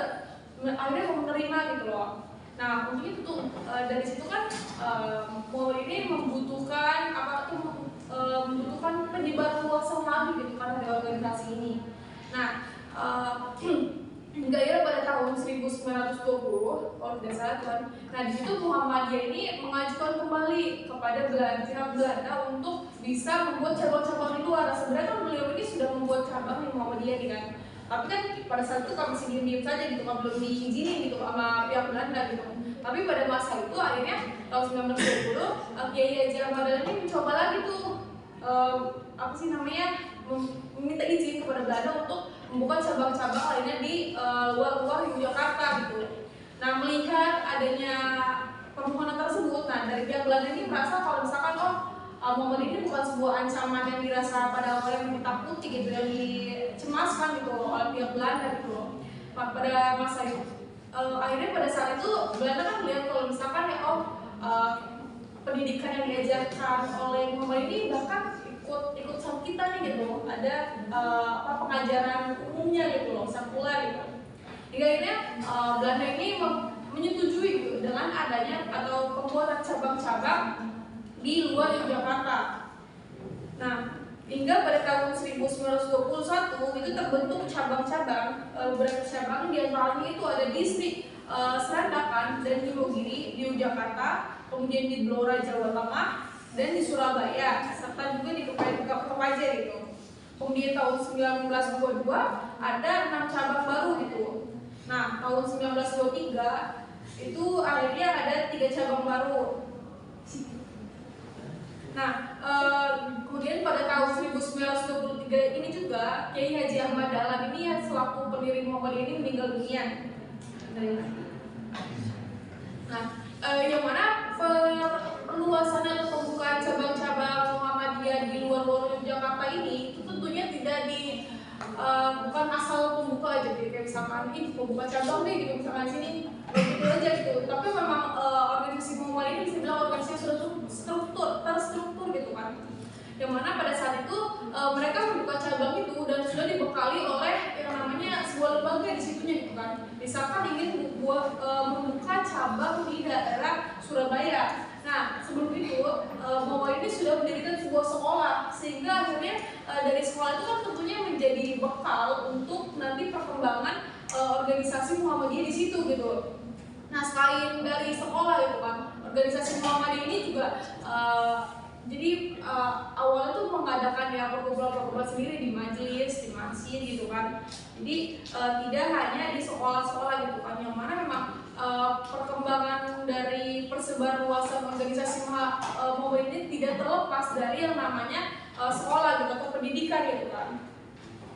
akhirnya menerima gitu loh. Nah untuk itu tuh dari situ kan Muhammadiyah ini membutuhkan membutuhkan penyebaran luasan lagi gitu kan dari organisasi ini. Nah hingga akhirnya pada tahun 1920 kalau tidak salah kan, nah di situ Muhammadiyah ini mengajukan kembali kepada pihak Belanda untuk bisa membuat cabang-cabang di luar. Sebenarnya kan beliau ini sudah membuat cabang di Muhammadiyah kan, tapi kan pada saat itu kan masih diam-diam saja gitu kan, belum diizinin gitu sama pihak Belanda gitu. Tapi pada masa itu akhirnya tahun 1920 Kiai Haji Ahmad Dahlan ini mencoba lagi tuh meminta izin kepada Belanda untuk membuka cabang-cabang lainnya di luar Yogyakarta gitu. Nah melihat adanya permohonan tersebut, nah dari pihak Belanda ini merasa kalau misalkan Muhammadiyah ini bukan sebuah ancaman yang dirasa pada awalnya yang ditakuti gitu, yang dicemaskan gitu oleh pihak Belanda gitu loh. Pada masa itu akhirnya pada saat itu Belanda kan melihat kalau misalkan ya pendidikan yang diajarkan oleh Muhammadiyah ini bahkan ikut sama kita nih gitu, ada pengajaran umumnya gitu loh, sekuler gitu. Hingga akhirnya Belanda ini menyetujui gitu dengan adanya atau pembuatan cabang-cabang di luar Yogyakarta. Nah hingga pada tahun 1921 itu terbentuk cabang-cabang, beberapa cabang di antaranya itu ada distrik Serandakan dan Imogiri di Yogyakarta, kemudian di Blora Jawa Tengah dan di Surabaya, serta juga di Kepaje gitu. Kemudian tahun 1922 ada 6 cabang baru gitu. Nah tahun 1923 itu akhirnya ada 3 cabang baru. Nah kemudian pada tahun 1923 ini juga Kiai Haji Ahmad Dahlan ini yang selaku pendiri Muhammadiyah ini meninggal dunia. Nah yang mana perluasan atau pembukaan cabang-cabang Muhammadiyah di luar Yogyakarta ini itu tentunya tidak bukan asal pembuka aja gitu, kayak misalkan ini pembuka cabang deh gitu, misalkan sini begitu aja gitu. Tapi memang organisasi Muhammadiyah ini bisa bilang organisasi yang sudah terstruktur gitu kan, yang mana pada saat itu mereka membuka cabang itu dan sudah dibekali oleh yang namanya sebuah lembaga di situnya gitu kan. Misalkan ingin membuka cabang di daerah Surabaya. Nah sebelum itu Muhammadiyah ini sudah mendirikan sebuah sekolah, sehingga akhirnya dari sekolah itu kan tentunya menjadi bekal untuk nanti perkembangan organisasi Muhammadiyah di situ gitu. Nah selain dari sekolah gitu kan, organisasi Muhammadiyah ini juga awalnya tuh mengadakan ya perkumpulan sendiri di majelis, di masjid gitu kan. Jadi tidak hanya di sekolah-sekolah gitu kan, yang mana memang perkembangan dari persebaran luasan organisasi Muhammadiyah ini tidak terlepas dari yang namanya sekolah gitu atau pendidikan gitu kan.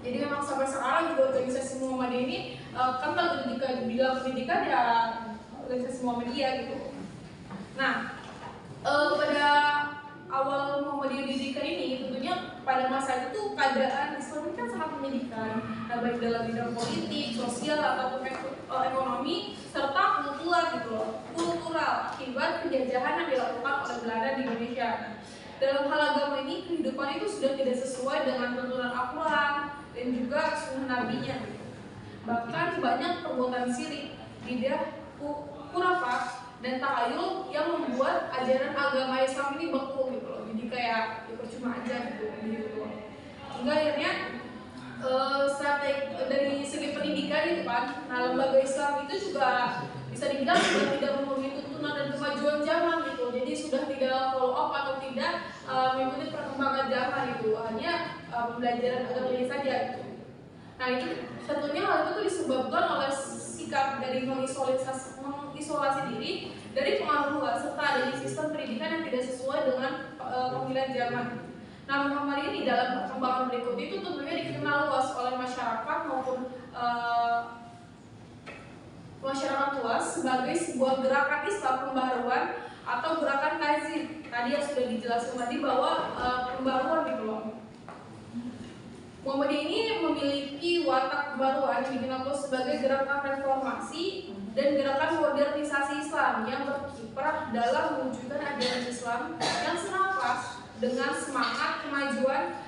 Jadi memang sampai sekarang juga organisasi Muhammadiyah ini kental ketika dibilang pendidikan ya organisasi Muhammadiyah gitu. Nah pada awal Muhammadiyah didirikan ini tentunya pada masa itu keadaan Islam ini kan sangat menyedihkan, baik dalam bidang politik, sosial ataupun ekonomi serta kultural akibat penjajahan yang dilakukan oleh Belanda di Indonesia. Dalam hal agama ini kehidupan itu sudah tidak sesuai dengan tuntunan Al-Quran dan juga sunnah nabinya. Bahkan banyak perbuatan syirik, bidah, khurafat dan tahayul yang membuat ajaran agama Islam ini beku gitu loh. Jadi kayak ya percuma aja gitu. Hingga akhirnya strategi dari segi pendidikan itu kan, nah lembaga Islam itu juga bisa dibilang sudah tidak memenuhi tuntunan dan kemajuan zaman gitu. Jadi sudah tidak follow up atau tidak mengikuti perkembangan zaman itu, hanya pembelajaran agama ini saja gitu. Nah itu tentunya hal itu tuh disebabkan oleh sikap dari mengisolasi diri dari pengaruh luar serta adanya sistem pendidikan yang tidak sesuai dengan pemilihan zaman. Nah Muhammadiyah ini dalam perkembangan berikut itu tentunya dikenal luas oleh masyarakat maupun masyarakat luas sebagai sebuah gerakan Islam pembaruan atau gerakan tajdid. Tadi yang sudah dijelaskan tadi bahwa pembaruan gitu loh. Muhammadiyah ini memiliki watak pembaruan yang dikenal sebagai gerakan reformasi dan gerakan modernisasi Islam yang berkiprah dalam mewujudkan ajaran Islam yang selaras dengan semangat kemajuan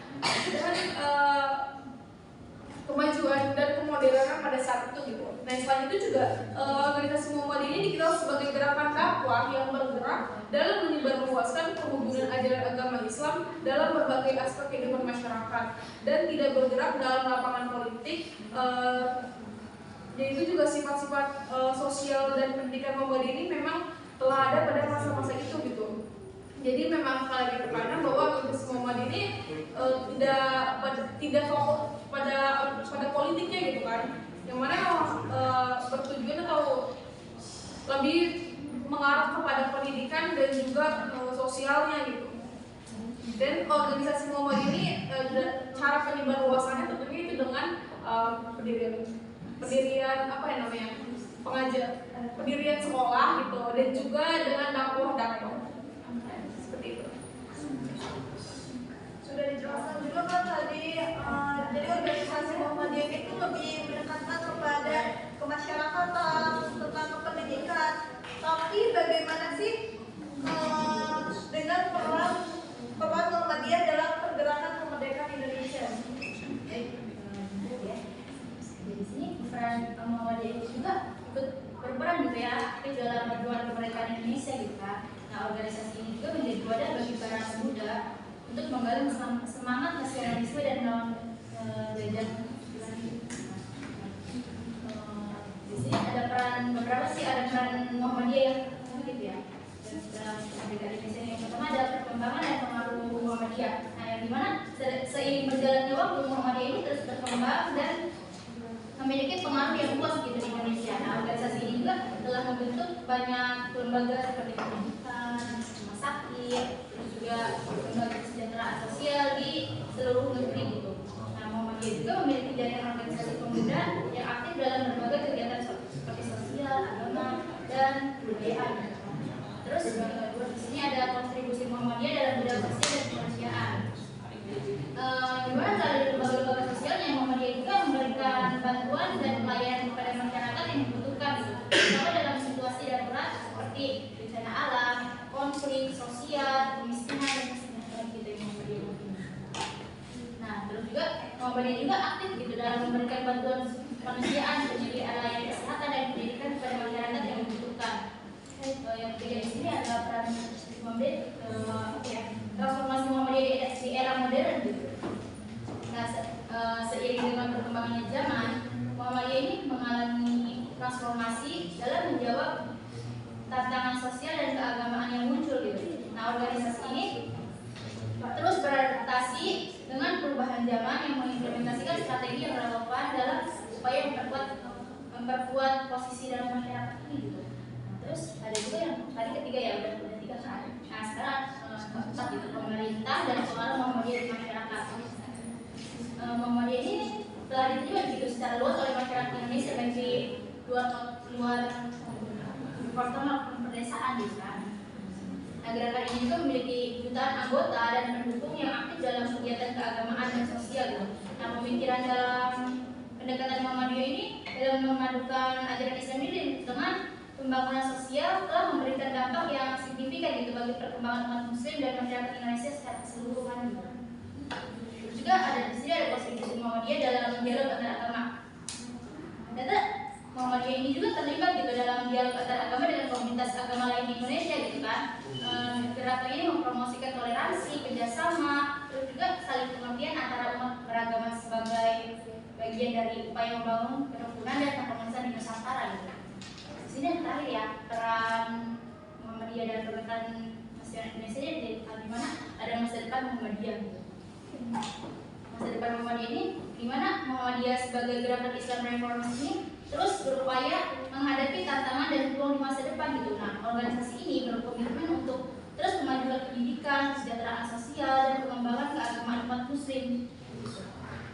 dan kemodernan pada saat itu gitu. Nah selain itu juga organisasi Muhammadiyah ini dikenal sebagai gerakan dakwah yang bergerak dalam menyebarluaskan penghubungan ajaran agama Islam dalam berbagai aspek kehidupan masyarakat dan tidak bergerak dalam lapangan politik. Yaitu juga sifat-sifat sosial dan pendidikan Muhammadiyah ini memang telah ada pada masa-masa itu gitu. Jadi memang sekali lagi terpandang bahwa organisasi Muhammadiyah ini tidak fokus pada politiknya gitu kan, yang mana bertujuan atau lebih mengarah kepada pendidikan dan juga sosialnya gitu. Dan organisasi Muhammadiyah ini cara penyebar luasannya tentunya itu dengan pendirian apa ya namanya pendirian sekolah gitu, dan juga dengan dakwah seperti itu. Sudah dijelaskan juga kan tadi, jadi organisasi Muhammadiyah itu lebih mendekatkan kepada kemasyarakatan, tentang pendidikan. Tapi bagaimana sih dengan peran Muhammadiyah dalam pergerakan kemerdekaan Indonesia? Di sini peran Muhammadiyah itu juga ikut berperan gitu ya, aktif dalam perjuangan kemerdekaan Indonesia gitu kan. Nah organisasi ini juga menjadi wadah bagi para muda untuk menggali semangat nasionalisme dan melawan jajah. Di sini ada peran beberapa sih, ada peran Muhammadiyah yang gitu ya dalam kemerdekaan Indonesia. Yang pertama adalah perkembangan dan pengaruh Muhammadiyah. Nah yang dimana seiring berjalannya waktu Muhammadiyah ini terus berkembang dan memiliki pengaruh yang luas gitu di Indonesia. Nah organisasi ini juga telah membentuk banyak lembaga seperti pendidikan, rumah sakit, terus juga lembaga kesejahteraan sosial di seluruh negeri gitu. Nah Muhammadiyah juga memiliki jaringan organisasi pemuda yang aktif dalam berbagai kegiatan seperti sosial, agama, dan kebudayaan. Terus di sini ada kontribusi Muhammadiyah dalam bidang sosial dan kemanusiaan. Gimana dari lembaga-lembaga sosialnya Muhammadiyah juga memberikan bantuan dan pelayanan kepada masyarakat yang membutuhkan gitu. Terutama dalam situasi darurat seperti bencana alam, konflik sosial, kemiskinan dan kesejahteraan gitu yang Muhammadiyah mungkin. Nah, terus juga Muhammadiyah juga aktif gitu dalam memberikan bantuan kemanusiaan, penyediaan layanan kesehatan dan pendidikan kepada masyarakat yang membutuhkan. Yang ketiga di sini adalah peran Muhammadiyah, transformasi Muhammadiyah di era modern gitu. Nah, seiring dengan perkembangannya zaman, Muhammadiyah ini mengalami transformasi dalam menjawab tantangan sosial dan keagamaan yang muncul gitu. Nah, organisasi ini terus beradaptasi dengan perubahan zaman yang mengimplementasikan strategi yang relevan dalam upaya memperkuat posisi dalam masyarakat ini gitu. Terus ada juga yang tadi ketiga ya, udah tiga kan. Nah sekarang keempat itu pemerintah dan pengaruh Muhammadiyah di masyarakat. Muhammadiyah ini telah diterima gitu secara luas oleh masyarakat Indonesia baik di luar kota maupun pedesaan gitu kan. Nah gerakan ini juga memiliki jutaan anggota dan pendukung yang aktif dalam kegiatan keagamaan dan sosial gitu. Nah pemikiran dalam pendekatan Muhammadiyah ini dalam memadukan ajaran Islam ini dengan pembangunan sosial telah memberikan dampak yang signifikan gitu bagi perkembangan umat muslim dan masyarakat Indonesia secara keseluruhan gitu. Juga ada di sini ada kontribusi Muhammadiyah dalam dialog antar agama. Ternyata Muhammadiyah ini juga terlibat gitu dalam dialog antar agama dengan komunitas agama lain di Indonesia gitu kan. Gerakan ini mempromosikan toleransi, kerjasama, terus juga saling pengertian antara umat beragama sebagai bagian dari upaya membangun kerukunan dan keharmonisan di Nusantara gitu. Sini yang terakhir ya, peran Muhammadiyah dan Gerakan Nasional Indonesia di mana ada depan Muhammadiyah gitu. Masa depan Muhammadiyah ini gimana Muhammadiyah sebagai gerakan Islam reformis ini terus berupaya menghadapi tantangan dan peluang di masa depan gitu. Nah, organisasi ini berkomitmen untuk terus memajukan pendidikan, kesejahteraan sosial, dan pengembangan keagamaan umat muslim.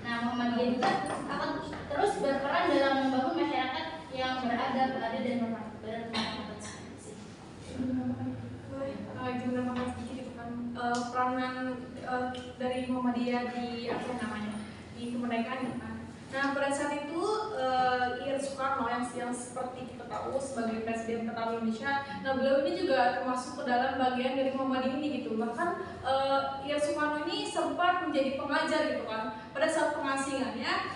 Nah, Muhammadiyah juga akan terus berperan dalam membangun masyarakat yang beradab, adil, dan bermartabat. Izin menambahkan sedikit itu kan peranan dari Muhammadiyah di apa namanya di kemerdekaan ya kan. Nah pada saat itu Ir Soekarno yang seperti kita tahu sebagai presiden pertama Indonesia, nah beliau ini juga termasuk ke dalam bagian dari Muhammadiyah ini gitu. Bahkan Ir Soekarno ini sempat menjadi pengajar gitu kan. Pada saat pengasingannya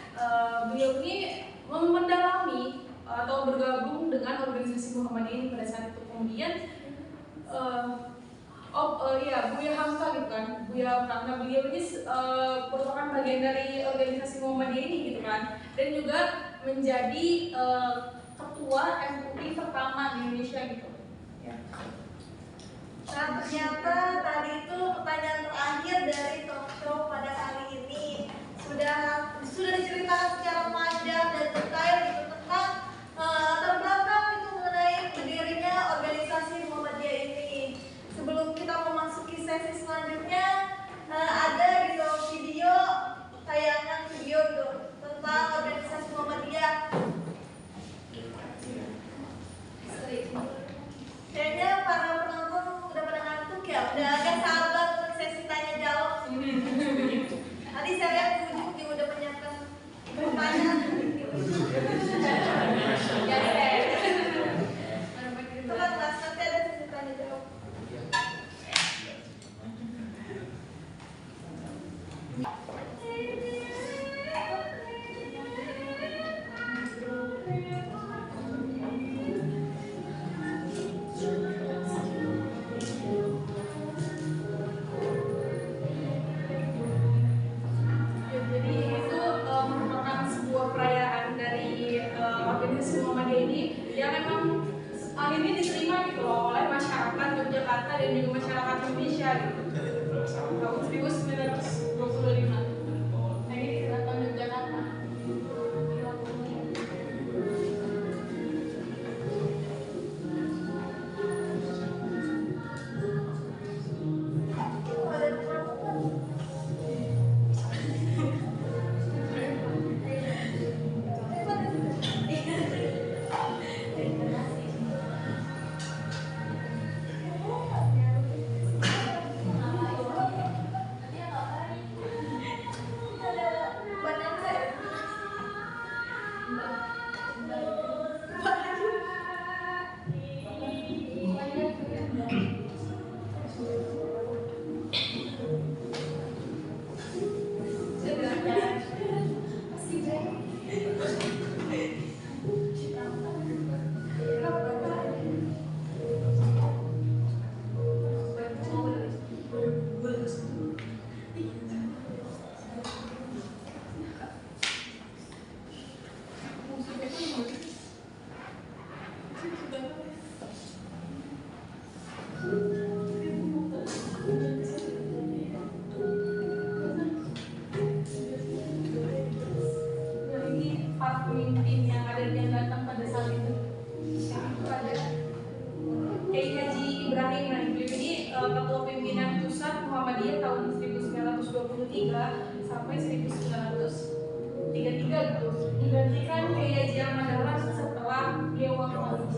beliau ini mendalami atau bergabung dengan organisasi Muhammadiyah ini pada saat itu. Kemudian Buya Hamka gitu kan, Buya Hamka. Nah beliau ini merupakan bagian dari organisasi Muhammadiyah ini gitu kan, dan juga menjadi ketua MUI pertama di Indonesia gitu. Ya. Nah ternyata tadi itu pertanyaan terakhir dari talk show pada hari ini sudah diceritakan secara panjang dan detail gitu tentang latar belakang itu mengenai berdirinya organisasi Muhammadiyah ini. Sebelum kita memasuki sesi selanjutnya, ada gitu tayangan video tuh tentang organisasi Muhammadiyah. Kayaknya para penonton udah pada ngantuk ya, udah agak sabar untuk sesi tanya jawab. Tadi saya lihat Ujuk juga udah menyiapkan pertanyaan. Tenang mas, nanti ada sesi tanya jawab. Akhirnya diterima gitu loh oleh masyarakat Yogyakarta dan juga masyarakat Indonesia gitu. Tahun 1925. Nah ini di Keraton Yogyakarta. Ketua Pimpinan Pusat Muhammadiyah tahun 1923 sampai 1933 gitu. Digantikan Kiai Haji Ahmad Dahlan setelah beliau wafat.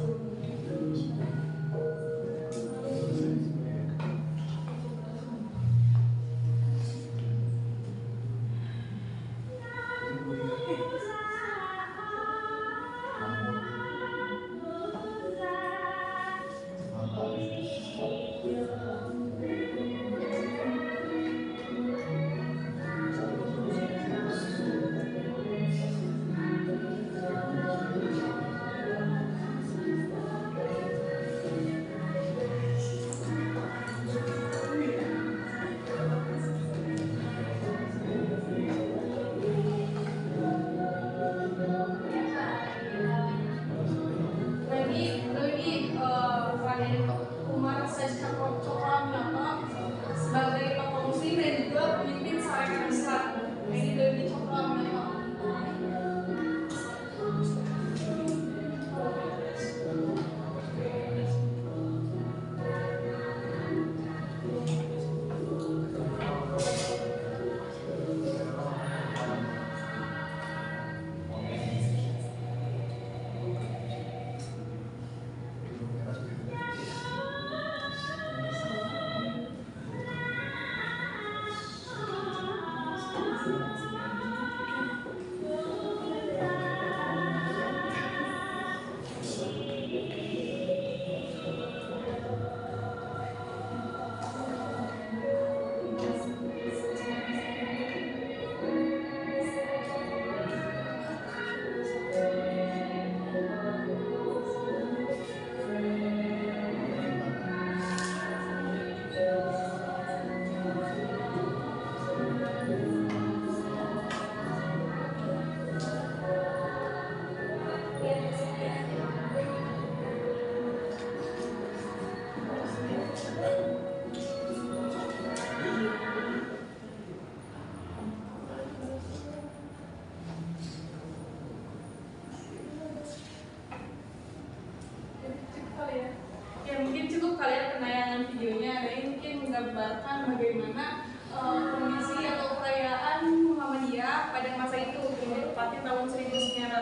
menggambarkan bagaimana kondisi atau perayaan Muhammadiyah pada masa itu, tepatnya tahun 1925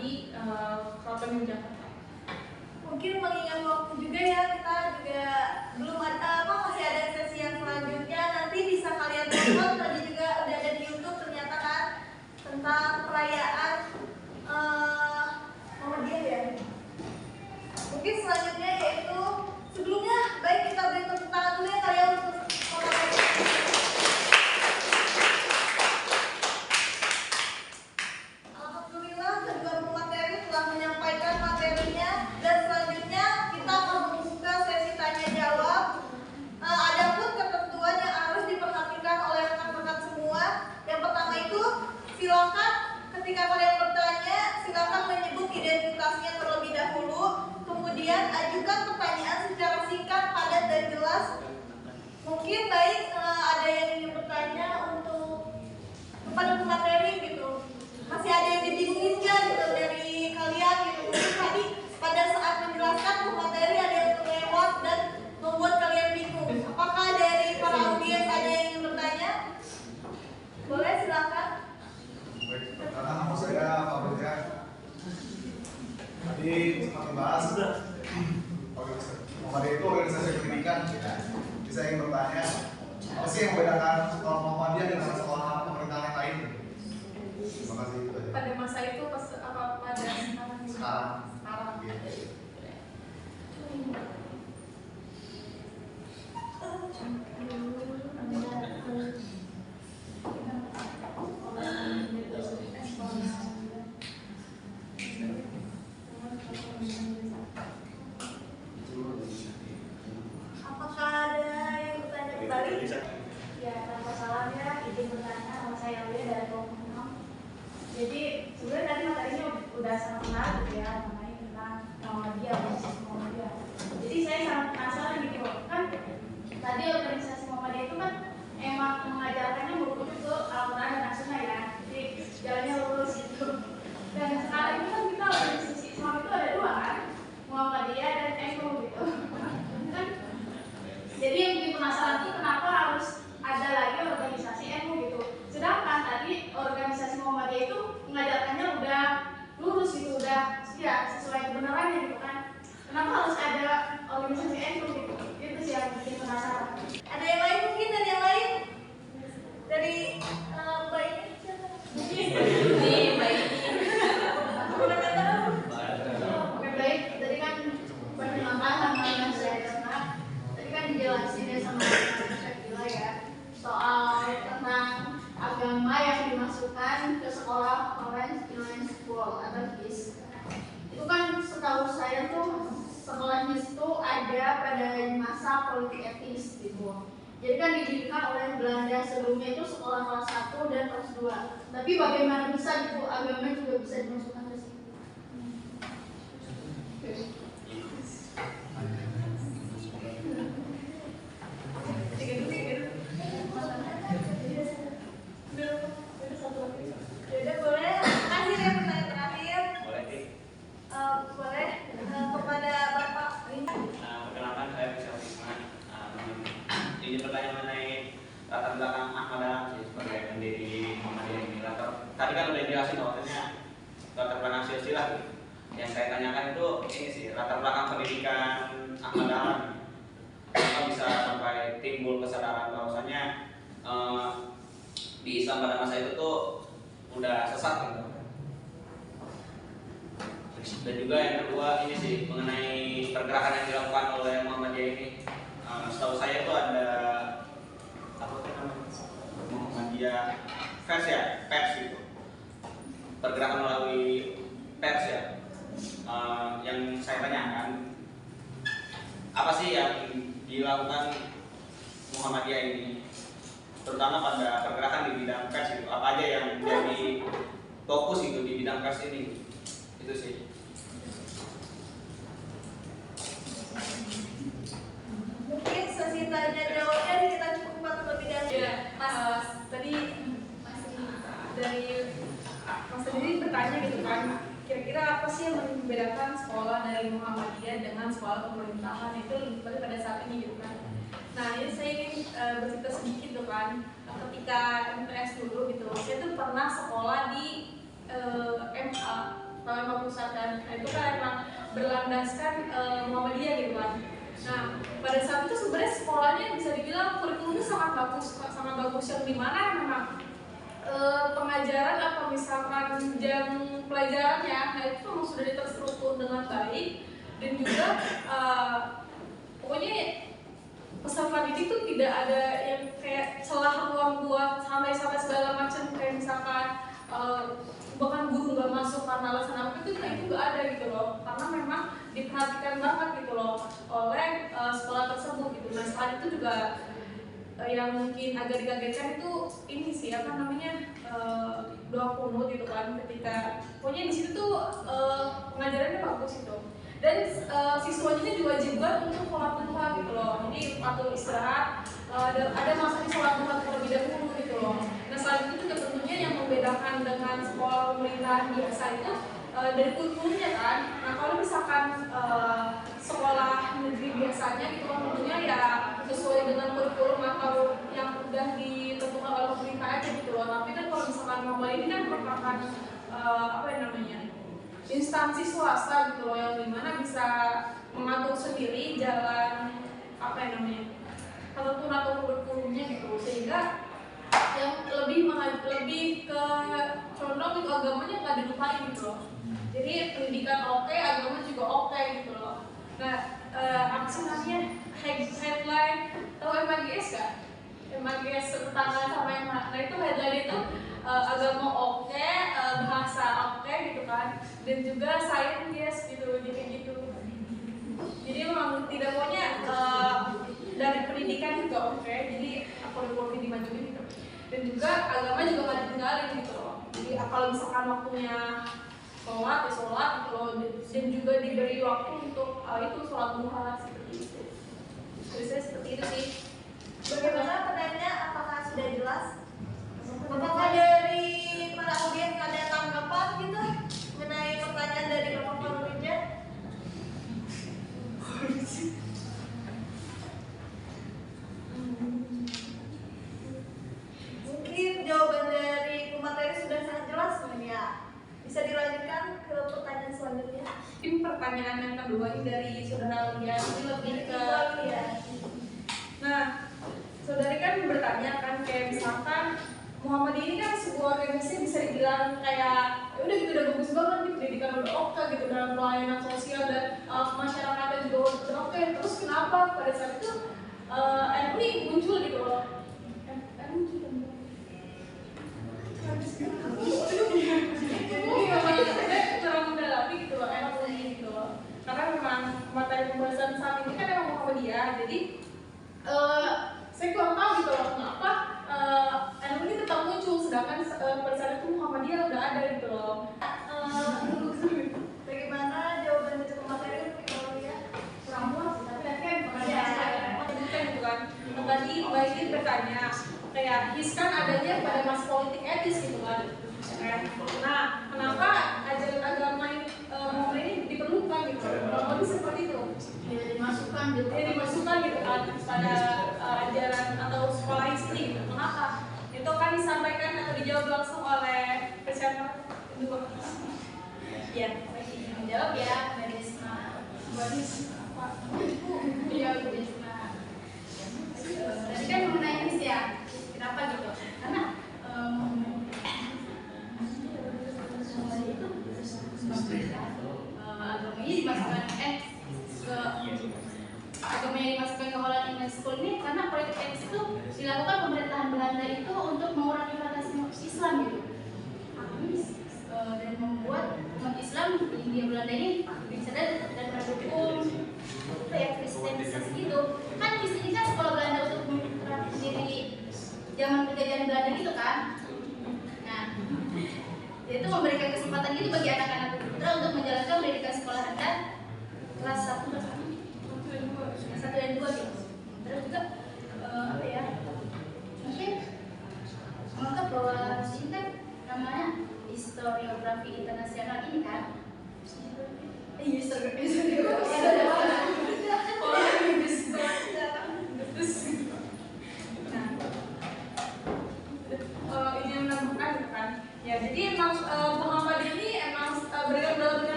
di Keraton Yogyakarta. Mungkin mengingat waktu juga ya, kita juga belum ada masih ada sesi yang selanjutnya, nanti bisa kalian tonton. Tadi juga udah ada di YouTube ternyata kan, tentang perayaan Muhammadiyah ya. Mungkin selanjutnya yaitu, sebelumnya baik kita beri tepuk tangan dulu ya kalian untuk Alhamdulillah kedua pemateri telah menyampaikan materinya, dan selanjutnya kita akan membuka sesi tanya jawab. Adapun ketentuan yang harus diperhatikan oleh rekan-rekan semua. Yang pertama itu, silakan ketika kalian bertanya, silakan menyebut identitasnya terlebih dahulu. Kemudian ajukan pertanyaan secara singkat, padat dan jelas. Mungkin baik ada yang ingin bertanya untuk kepada pemateri gitu. Masih ada yang dibingungin kan gitu dari kalian gitu. Mungkin tadi pada saat menjelaskan pemateri ada yang terlewat dan membuat kalian bingung. Apakah dari para audiens ada yang ingin bertanya? Boleh silakan. Baik, pertama nama saya Pak Budha. Tadi sempat membahas Muhammadiyah itu organisasi pendidikan. Jadi saya ingin bertanya, apa sih yang membedakan sekolah Muhammadiyah dengan sekolah pemerintahan yang lain? Terima kasih. Itu aja. Pada masa itu apa pada Sekarang. Apakah ada yang bertanya kembali? Ya, tanpa salah ya, izin bertanya, nama saya Aulia dari kelompok 6. Jadi sebenarnya tadi materinya udah sangat menarik gitu ya, mengenai tentang Muhammadiyah, organisasi Muhammadiyah. Jadi saya sangat penasaran gitu, kan tadi organisasi Muhammadiyah itu kan emang mengajarkannya merujuk ke Al-Quran dan As-Sunnah ya, jadi jalannya lurus gitu. Dan sekarang ini kan kita organisasi Islam itu ada dua kan, Muhammadiyah dan NU gitu. Kan jadi yang bikin penasaran itu kenapa harus ada lagi organisasi NU gitu. Sedangkan tadi organisasi Muhammadiyah itu mengajarkannya udah lurus gitu, udah ya sesuai kebenarannya gitu kan. Kenapa harus ada organisasi NU gitu? Itu sih yang bikin penasaran. Ada yang lain mungkin, dari yang lain? Dari Mbak ini? Nih, baik. Silakan. Oke, baik. Tadi kan perkenalkan namanya saya Desna. Tadi kan dijelasin ya sama Syakila ya soal tentang agama yang dimasukkan ke sekolah online school atau KIS. Itu kan setahu saya tuh sekolah KIS itu ada pada masa politik etis gitu. Jadi kan didirikan oleh Belanda, sebelumnya itu sekolah kelas 1 dan kelas 2. Tapi bagaimana bisa gitu agama juga bisa dimasukkan ke situ? Yaudah, boleh. Terakhir ya, pertanyaan terakhir. Boleh sih. Boleh kepada Bapak ini. Perkenalkan saya Michelle Wisman. Ini pertanyaan mengenai latar belakang Ahmad Dahlan sih sebagai pendiri Muhammadiyah ini. Tadi kan udah dijelasin bahwasanya latar belakang silsilah gitu. Yang saya tanyakan itu ini sih latar belakang pendidikan Ahmad Dahlan. Kenapa bisa sampai timbul kesadaran bahwasanya di Islam pada masa itu tuh udah sesat gitu. Dan juga yang kedua ini sih mengenai pergerakan yang dilakukan oleh Muhammadiyah ini. Setahu saya itu ada apa tuh namanya Muhammadiyah pers ya, pers gitu. Pergerakan melalui pers ya. Yang saya tanyakan apa sih yang dilakukan Muhammadiyah ini, terutama pada pergerakan di bidang pers itu, apa aja yang menjadi fokus itu di bidang pers ini, itu sih. Mungkin sesi tanya jawabnya kita cukupkan terlebih dahulu. Ya, Mas, tadi masih dari Mas sendiri bertanya gitu kan, kira-kira apa sih yang membedakan sekolah dari Muhammadiyah dengan sekolah pemerintahan itu pada saat ini gitu kan? bercerita sedikit tuh kan, ketika MTS dulu gitu, saya tuh pernah sekolah di MH, MH Pusat, dan itu kan emang berlandaskan Muhammadiyah gitu kan. Nah, pada saat itu sebenarnya sekolahnya bisa dibilang kurikulumnya sangat bagus yang dimana memang pengajaran atau misalkan jam pelajarannya, nah itu memang sudah terstruktur dengan baik, dan juga pokoknya peserta didik tuh tidak ada yang kayak celah ruang buat santai-santai segala macam, kayak misalkan bahkan guru nggak masuk karena alasan apa itu nggak ada gitu loh, karena memang diperhatikan banget gitu loh oleh sekolah tersebut gitu. Nah selain itu juga yang mungkin agak dikagetkan itu ini sih apa namanya doa kunut gitu kan, ketika pokoknya di situ tuh pengajarannya bagus gitu, dan siswanya diwajibkan untuk sholat duha gitu loh. Jadi waktu istirahat ada masanya sholat duha terlebih dahulu gitu loh. Nah selain itu juga tentunya yang membedakan dengan sekolah pemerintahan biasa itu dari kurikulumnya kan. Nah kalau misalkan sekolah negeri biasanya gitu kan tentunya ya sesuai dengan kurikulum atau yang udah ditentukan oleh pemerintah aja gitu loh. Tapi kan kalau misalkan Muhammadiyah ini kan merupakan apa yang namanya instansi swasta gitu loh, yang dimana bisa mengatur sendiri jalan apa yang namanya ataupun atur kurikulumnya gitu, sehingga yang lebih ke condong itu agamanya nggak dilupain gitu loh. Jadi pendidikan oke, agama juga oke gitu loh. Nah apa sih namanya headline tahu MAGS gak? MAGS tetangga sama yang nah itu headline itu agama oke, bahasa oke gitu kan, dan juga sains gitu, jadi gitu. Jadi memang tidak maunya dari pendidikan juga oke, jadi kurikulumnya dimajuin gitu, dan juga agama juga nggak ditinggalin gitu loh. Jadi kalau misalkan waktunya sholat ya sholat gitu loh, dan juga diberi waktu untuk itu sholat duha seperti itu. Biasanya seperti itu sih. Bagaimana pertanyaannya? Apakah sudah jelas? Apakah dari para audiens ada tanggapan gitu mengenai pertanyaan dari Bapak Nurija? Mungkin jawaban dari pemateri sudah sangat jelas ya. Bisa dilanjutkan ke pertanyaan selanjutnya. Ini pertanyaan yang kedua ini dari saudara Lia, ini lebih ke nah, saudari kan bertanya kan kayak misalkan Muhammadiyah ini kan sebuah organisasi bisa dibilang kayak ya udah gitu udah bagus banget nih, pendidikan udah oke gitu, dalam pelayanan sosial dan masyarakatnya juga udah oke. Terus kenapa pada saat itu MUI muncul gitu loh? Terang mendalami gitu loh, MUI gitu loh. Karena memang materi pembahasan saat ini kan emang Muhammadiyah, jadi saya kurang tahu gitu loh kenapa MUI ini tetap muncul sedangkan pada saat itu Muhammadiyah udah ada gitu loh. Bagaimana jawaban dari pemateri kalau ya? Kurang puas sih, tapi tadi kan pendidikan gitu kan. Tadi Mbak Idin bertanya kayak hiskan adanya pada mas politik etis gitu kan. Nah, kenapa ajaran agama Muhammadiyah ini diperlukan gitu? Kalau lebih seperti itu. Dimasukkan gitu. Dia dimasukkan gitu kan pada ajaran atau sekolah ini gitu. Kenapa? Itu kan disampaikan atau dijawab langsung oleh presenter kedua. Iya, Menjawab ya, Mbak Desma. Iya, Bu Desma. Tadi kan mengenai ini sih ya, kenapa gitu? Karena agamanya dimasukkan agamanya dimasukkan ke Holland English School ini karena politik etis itu dilakukan pemerintahan Belanda itu untuk mengurangi fanatisme Islam gitu, dan membuat umat Islam di Hindia Belanda ini bercerdas dan mendukung kayak kristenisasi gitu. Kan di sini kan sekolah Belanda untuk menerapkan diri zaman penjajahan Belanda gitu kan. Nah, itu memberikan kesempatan gitu bagi anak-anak putra untuk menjalankan pendidikan sekolah rendah kelas 1 dan 2 gitu. Terus juga apa ya? Mungkin menganggap bahwa ini kan namanya historiografi internasional ini kan.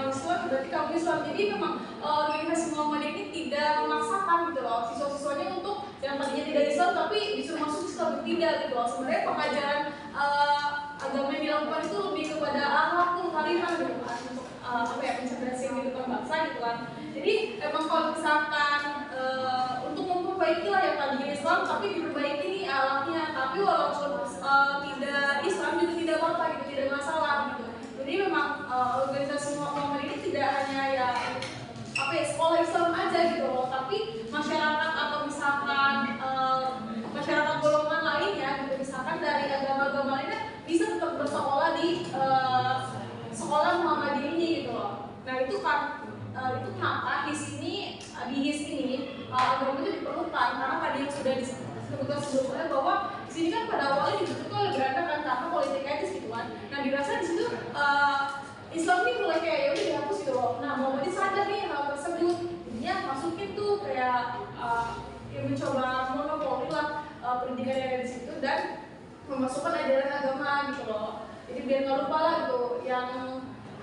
mahasiswa berarti kamu Islam. Jadi memang organisasi Muhammadiyah ini tidak memaksakan gitu loh siswa-siswanya untuk yang tadinya tidak Islam tapi disuruh masuk Islam, tidak gitu loh. Sebenarnya pengajaran agama yang dilakukan itu lebih kepada akhlakul karimah gitu kan, untuk apa ya, pencerdasan kehidupan bangsa gitu kan. Jadi emang kalau misalkan untuk memperbaiki lah yang tadinya Islam tapi diperbaiki nih alatnya, tapi walaupun tidak Islam juga tidak apa-apa gitu, tidak masalah gitu. Jadi memang organisasi Muhammad ini tidak hanya ya apa ya, sekolah Islam aja gitu loh, tapi masyarakat atau misalkan masyarakat golongan lainnya gitu, misalkan dari agama-agama lainnya bisa tetap bersekolah di sekolah Muhammadiyah ini gitu loh. Nah itu kan itu kenapa di sini di HIS ini agama itu diperlukan, karena tadi yang sudah disebutkan sebelumnya bahwa di sini kan pada awalnya dibentuk oleh berantakan karena politik etis gitu kan. Nah dirasa di situ Islam ini mulai kayak ya udah dihapus gitu loh. Nah Muhammadiyah sadar nih hal tersebut, jadinya masukin tuh kayak yang mencoba monopoli lah pendidikan yang ada di situ dan memasukkan ajaran agama gitu loh. Jadi biar nggak lupa lah gitu yang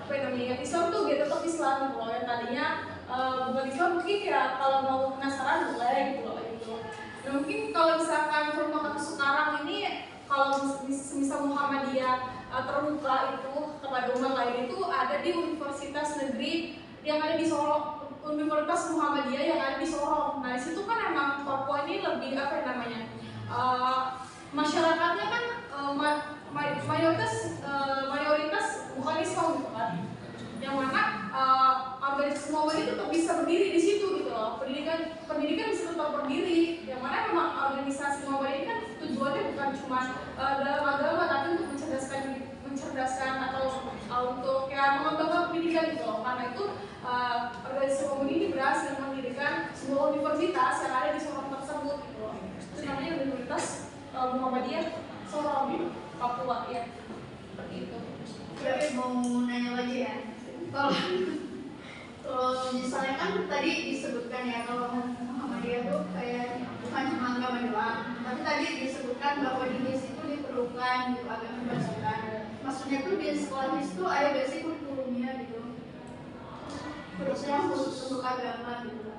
apa yang namanya Islam tuh biar tetap Islam gitu loh. Yang tadinya bukan Islam mungkin ya kalau mau penasaran boleh gitu loh gitu. Nah mungkin kalau misalkan rumah kasus sekarang ini kalau misal Muhammadiyah terbuka itu kepada umat lain itu ada di Universitas Negeri yang ada di Solo, Universitas Muhammadiyah yang ada di Solo. Nah di situ kan emang Papua ini lebih apa yang namanya masyarakatnya kan mayoritas bukan Islam gitu kan, yang mana organisasi Muhammadiyah tetap bisa berdiri di situ gitu loh. Pendidikan bisa tetap berdiri, yang mana memang organisasi Muhammadiyah kan tujuannya bukan cuma dalam agama tapi untuk mencerdaskan atau untuk ya mengembangkan pendidikan gitu loh. Karena itu organisasi Muhammadiyah ini berhasil mendirikan sebuah universitas yang ada di Sorong tersebut gitu loh. Itu namanya Universitas Muhammadiyah Sorong, Papua ya. Seperti itu. Berarti mau nanya lagi ya. Kalau misalnya kan tadi disebutkan ya kalau Muhammadiyah tuh kayak bukan cuma agama doang, tapi tadi disebutkan bahwa di HIS itu diperlukan gitu agama dimasukkan. Maksudnya tuh di sekolah HIS tuh ada gak sih kurikulumnya gitu? Khususnya khusus untuk agama gitu.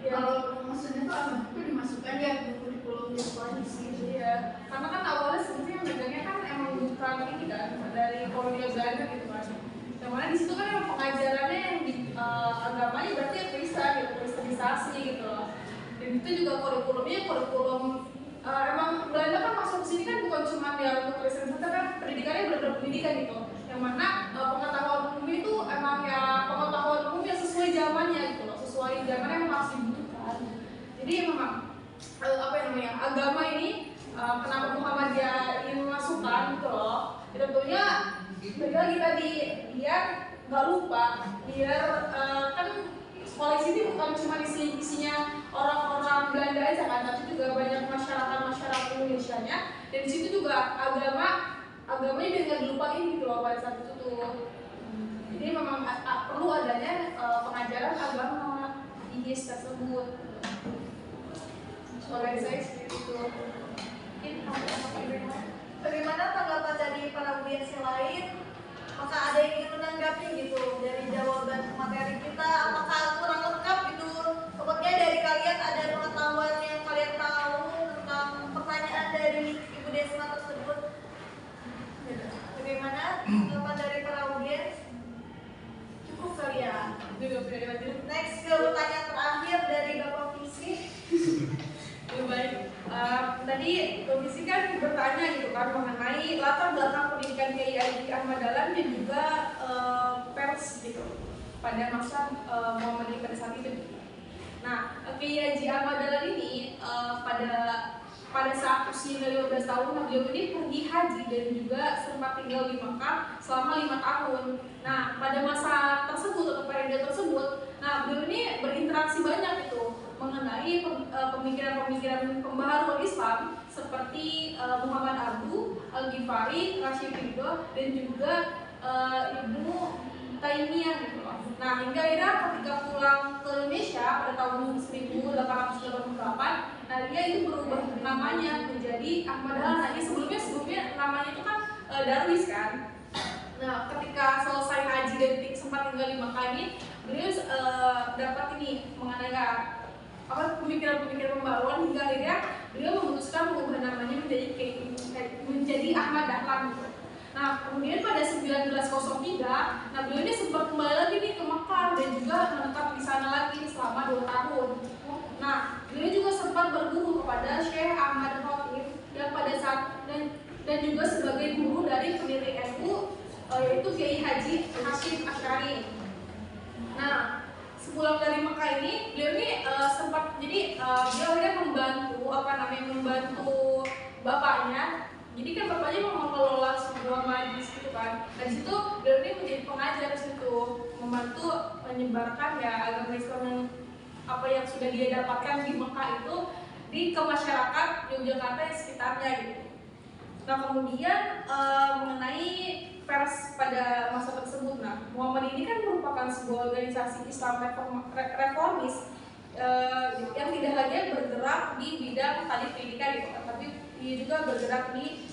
Ya. Kalau maksudnya tuh agama itu dimasukkan ya ke kurikulum di sekolah HIS gitu. Iya, karena kan awalnya sebenarnya megangnya kan emang bukan ini kan dari kolonial Belanda gitu kan. Yang mana di situ kan emang pengajarannya yang di agamanya berarti ya kristenisasi gitu loh. Dan itu juga kurikulum emang Belanda kan masuk ke sini kan bukan cuma ya untuk kristenisasi kan pendidikannya benar-benar pendidikan gitu. Yang mana pengetahuan umum itu emang ya pengetahuan umum yang sesuai zamannya gitu loh, sesuai zamannya yang masih dibutuhkan. Jadi memang apa yang namanya agama ini kenapa Muhammadiyah ingin memasukkan gitu loh. Ya, tentunya lagi tadi biar nggak lupa, biar kan sekolah sini bukan cuma isinya orang-orang Belanda aja kan, tapi juga banyak masyarakat Indonesia-nya. Dan di situ juga agamanya biar nggak dilupain gitu loh pada saat itu tuh. Jadi memang perlu adanya pengajaran agama di HIS tersebut. Soalnya saya seperti itu. Mungkin Bagaimana tanggapan dari para audiens yang lain? Apakah ada yang ingin menanggapi gitu dari jawaban materi kita? Apakah kurang lengkap gitu? Sepertinya dari kalian ada pengetahuan yang kalian tahu tentang pertanyaan dari Ibu Desma tersebut. Bagaimana tanggapan dari para audiens? Cukup kali ya. Next ke pertanyaan terakhir dari Bapak Visi. Baik, tadi komisi kan bertanya gitu kan mengenai latar belakang pendidikan Kiai Haji Ahmad Dahlan dan juga pers gitu pada masa Muhammadiyah pada saat itu. Nah, Kiai Haji Ahmad Dahlan ini pada saat usia 15 tahun beliau ini pergi haji dan juga sempat tinggal di Makkah selama 5 tahun. Nah, pada masa tersebut atau periode tersebut, nah beliau ini berinteraksi banyak gitu mengenai pemikiran-pemikiran pembaharu Islam seperti Muhammad Abduh, Al-Ghifari, Rashid Ridho, dan juga Ibnu Taimiyah gitu loh. Nah hingga akhirnya ketika pulang ke Indonesia pada tahun 1888, nah dia itu berubah namanya menjadi Ahmad Dahlan. Nah, sebelumnya namanya itu kan Darwis kan. Nah, ketika selesai haji dan sempat tinggal di Makkah ini, beliau dapat ini mengenai pemikiran-pemikiran pembaruan hingga akhirnya beliau memutuskan mengubah namanya menjadi Ahmad Dahlan gitu. Nah, kemudian pada 1903, nah beliau ini sempat kembali lagi nih ke Makkah dan juga menetap di sana lagi selama 2 tahun. Nah, beliau juga sempat berguru kepada Syekh Ahmad Khatib yang pada saat dan juga sebagai guru dari pendiri NU yaitu Kiai Haji Hasyim Asy'ari. Nah, sepulang dari Mekah ini, beliau ini sempat jadi beliau akhirnya membantu bapaknya. Jadi kan bapaknya mau mengelola sebuah majlis gitu kan. Dan situ beliau ini menjadi pengajar di situ, membantu menyebarkan ya agama Islam yang apa yang sudah dia dapatkan di Mekah itu ke masyarakat Yogyakarta yang sekitarnya gitu. Nah, kemudian mengenai pers pada masa tersebut, nah Muhammad ini kan merupakan sebuah organisasi Islam reformis yang tidak hanya bergerak di bidang tadi pendidikan gitu, tapi dia juga bergerak di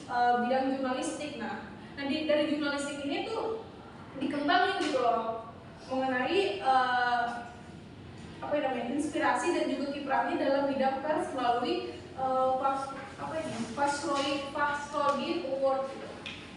bidang jurnalistik. Nah dari jurnalistik ini tuh dikembangin gitu loh mengenai inspirasi dan juga kiprahnya dalam bidang pers melalui Fastlogit Award gitu.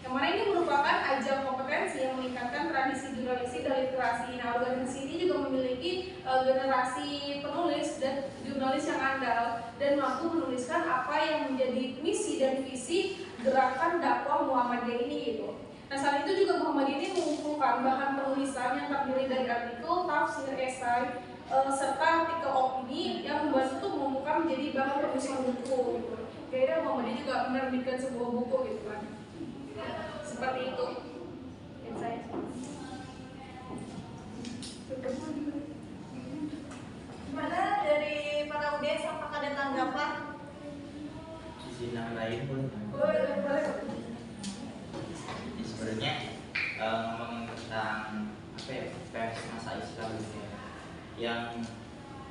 Yang mana ini merupakan ajang kompetensi yang meningkatkan tradisi jurnalistik dan literasi. Nah, organisasi ini juga memiliki generasi penulis dan jurnalis yang andal dan mampu menuliskan apa yang menjadi misi dan visi gerakan dakwah Muhammadiyah ini gitu. Nah, saat itu juga Muhammadiyah ini mengumpulkan bahan penulisan yang terdiri dari artikel, tafsir, esai, serta artikel opini yang membantu mengumpulkan menjadi bahan penulisan buku gitu. Kayaknya Muhammadiyah juga menerbitkan sebuah buku gitu kan. Seperti itu. Yang saya. Gimana dari para audiens, apakah ada tanggapan? Sisi yang lain boleh. Boleh. Sebenarnya ngomongin tentang pers masa Islam gitu ya, yang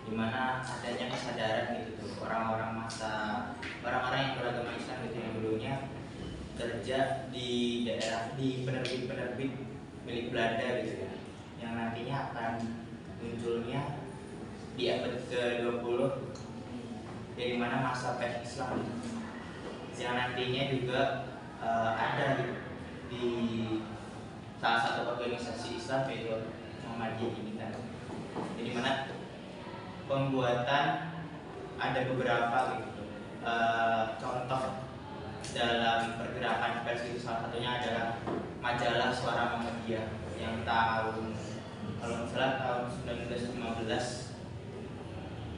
dimana adanya kesadaran gitu tuh orang-orang yang beragama Islam gitu yang dulunya kerja di daerah di penerbit milik Belanda gitu ya, yang nantinya akan munculnya di abad ke-20 dari mana masa pers Islam yang nantinya juga ada gitu di salah satu organisasi Islam yaitu Muhammadiyah ini kan, jadi mana pembuatan ada beberapa gitu contoh dalam pergerakan pers itu, salah satunya adalah majalah Suara Muhammadiyah yang tahun kalau nggak salah tahun 1915,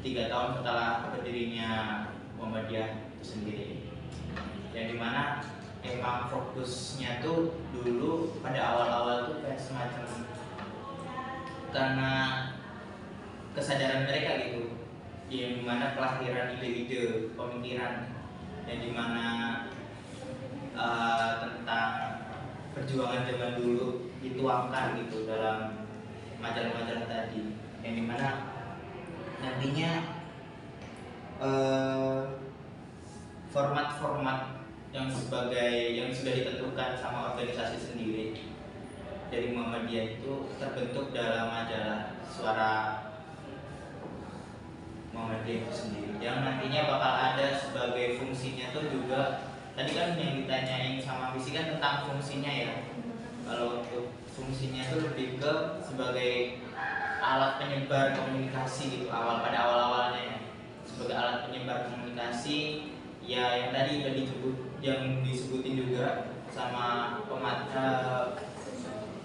3 tahun setelah berdirinya Muhammadiyah itu sendiri, yang dimana emang fokusnya tuh dulu pada awal-awal tuh kayak semacam karena kesadaran mereka gitu, yang dimana kelahiran ide-ide pemikiran yang dimana tentang perjuangan zaman dulu dituangkan gitu dalam majalah-majalah tadi, yang dimana nantinya format-format yang sudah ditentukan sama organisasi sendiri dari Muhammadiyah itu terbentuk dalam majalah Suara Muhammadiyah itu sendiri, yang nantinya bakal ada sebagai fungsinya tuh juga tadi kan yang ditanyain sama Visi kan tentang fungsinya ya. Kalau untuk fungsinya itu lebih ke sebagai alat penyebar komunikasi gitu pada awalnya ya, sebagai alat penyebar komunikasi ya, yang tadi udah disebutin juga sama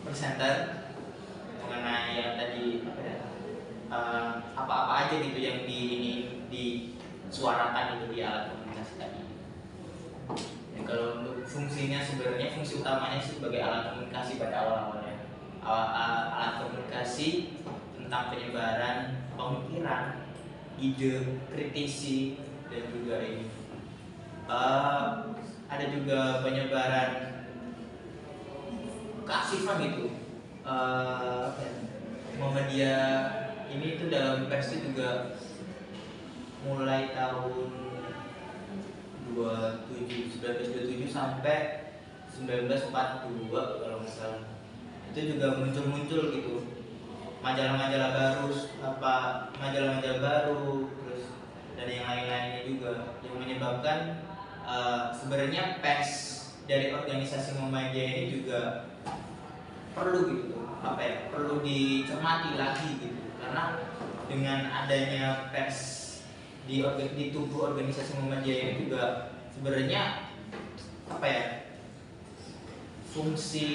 presenter mengenai yang tadi apa-apa aja gitu yang disuarakan itu di alat komunikasi tadi. Dan kalau untuk fungsinya sebenarnya fungsi utamanya sih sebagai alat komunikasi pada awal-awalnya, alat komunikasi tentang penyebaran pemikiran, ide, kritisi, dan juga ini ada juga penyebaran keaktifan gitu. Muhammadiyah ini tuh dalam versi juga mulai tahun 1927 sampai 1942 kalau nggak salah. Itu juga muncul gitu majalah-majalah baru, majalah-majalah baru, terus dan yang lain-lainnya juga yang menyebabkan sebenarnya pers dari organisasi Muhammadiyah ini juga perlu gitu perlu dicermati lagi gitu, karena dengan adanya pers di tubuh organisasi Muhammadiyah ini juga sebenarnya fungsi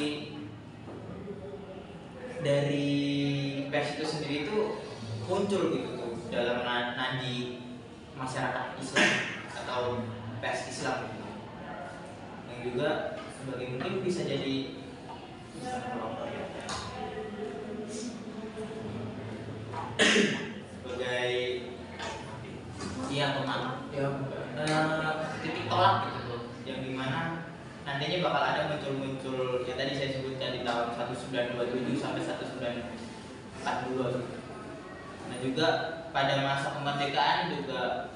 dari pers itu sendiri itu muncul gitu tuh dalam nadi masyarakat Islam atau pers Islam gitu. Yang juga sebagai mungkin bisa jadi sebagai titik tolak gitu tuh, yang dimana nantinya bakal ada muncul yang tadi saya sebutkan di tahun 1927 sampai 1942 gitu. Nah juga pada masa kemerdekaan juga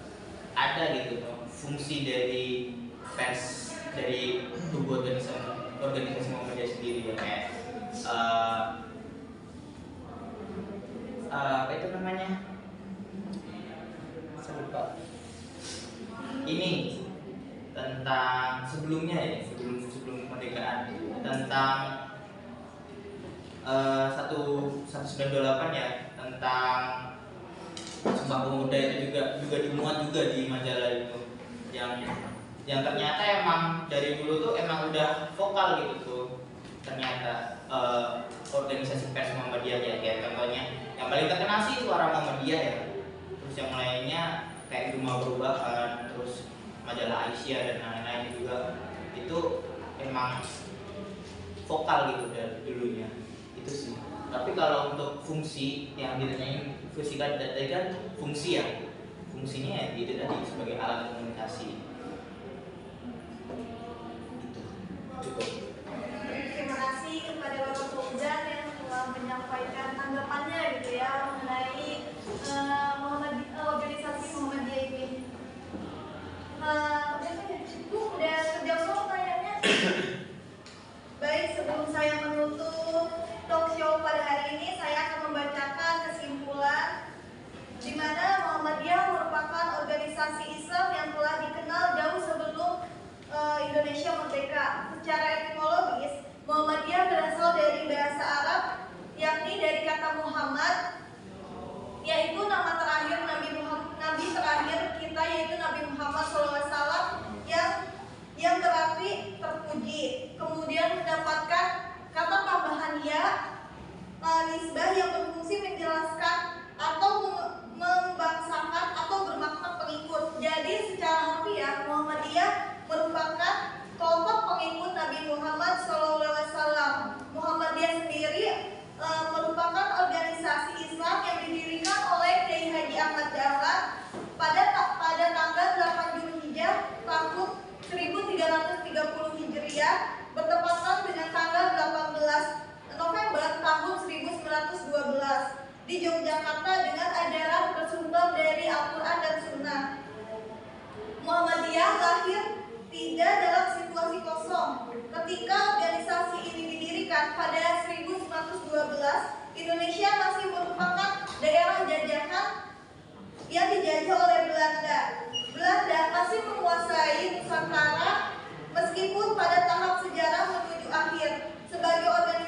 ada gitu tuh fungsi dari pers dari tubuh organisasi Muhammadiyah sendiri ya, kayak apa itu namanya, saya lupa, ini tentang sebelumnya ya, sebelum kemerdekaan, tentang 1928 ya, tentang Sumpah Pemuda itu juga dimuat juga di majalah itu, yang ternyata emang dari dulu tuh emang udah vokal gitu tuh ternyata organisasi pers Muhammadiyah ya, kayak contohnya yang paling terkenal sih Suara Muhammadiyah ya, terus yang lainnya kayak Rumah Perubahan, terus majalah Aisyah dan lain-lain juga itu emang vokal gitu dari dulunya itu sih. Tapi kalau untuk fungsi yang ditanyain fungsikan tadi kan fungsi ya, fungsinya ya itu tadi sebagai alat komunikasi gitu. Cukup. Terima kasih kepada Bapak Fauzan yang telah menyampaikan tanggapannya gitu ya mengenai organisasi Muhammadiyah ini. Udah sejauh mana pertanyaannya? Baik, sebelum saya menutup talk show pada hari ini, saya akan membacakan kesimpulan di mana Muhammadiyah merupakan organisasi Islam yang telah dikenal jauh sebelum Indonesia merdeka. Secara etimologis, Muhammadiyah berasal dari bahasa Arab, yakni dari kata Muhammad, yaitu nama terakhir Nabi terakhir kita, yaitu Nabi Muhammad SAW yang berarti terpuji. Kemudian mendapatkan kata tambahan ya, nisbah yang berfungsi menjelaskan atau membangsakan atau bermakna pengikut. Jadi secara harfiah Muhammadiyah merupakan kelompok pengikut Nabi Muhammad SAW. Muhammadiyah sendiri merupakan organisasi Islam yang didirikan oleh Kiai Haji Ahmad Dahlan pada tanggal 8 Zulhijjah tahun 1330 Hijriah, bertepatan dengan tanggal 18 November tahun 1912 di Yogyakarta dengan ajaran bersumber dari Al-Quran dan Sunnah. Muhammadiyah lahir tidak dalam situasi kosong. Ketika organisasi ini didirikan pada 1912, Indonesia masih merupakan daerah jajahan yang dijajah oleh Belanda. Belanda masih menguasai Nusantara meskipun pada tahap sejarah menuju akhir. Sebagai organisasi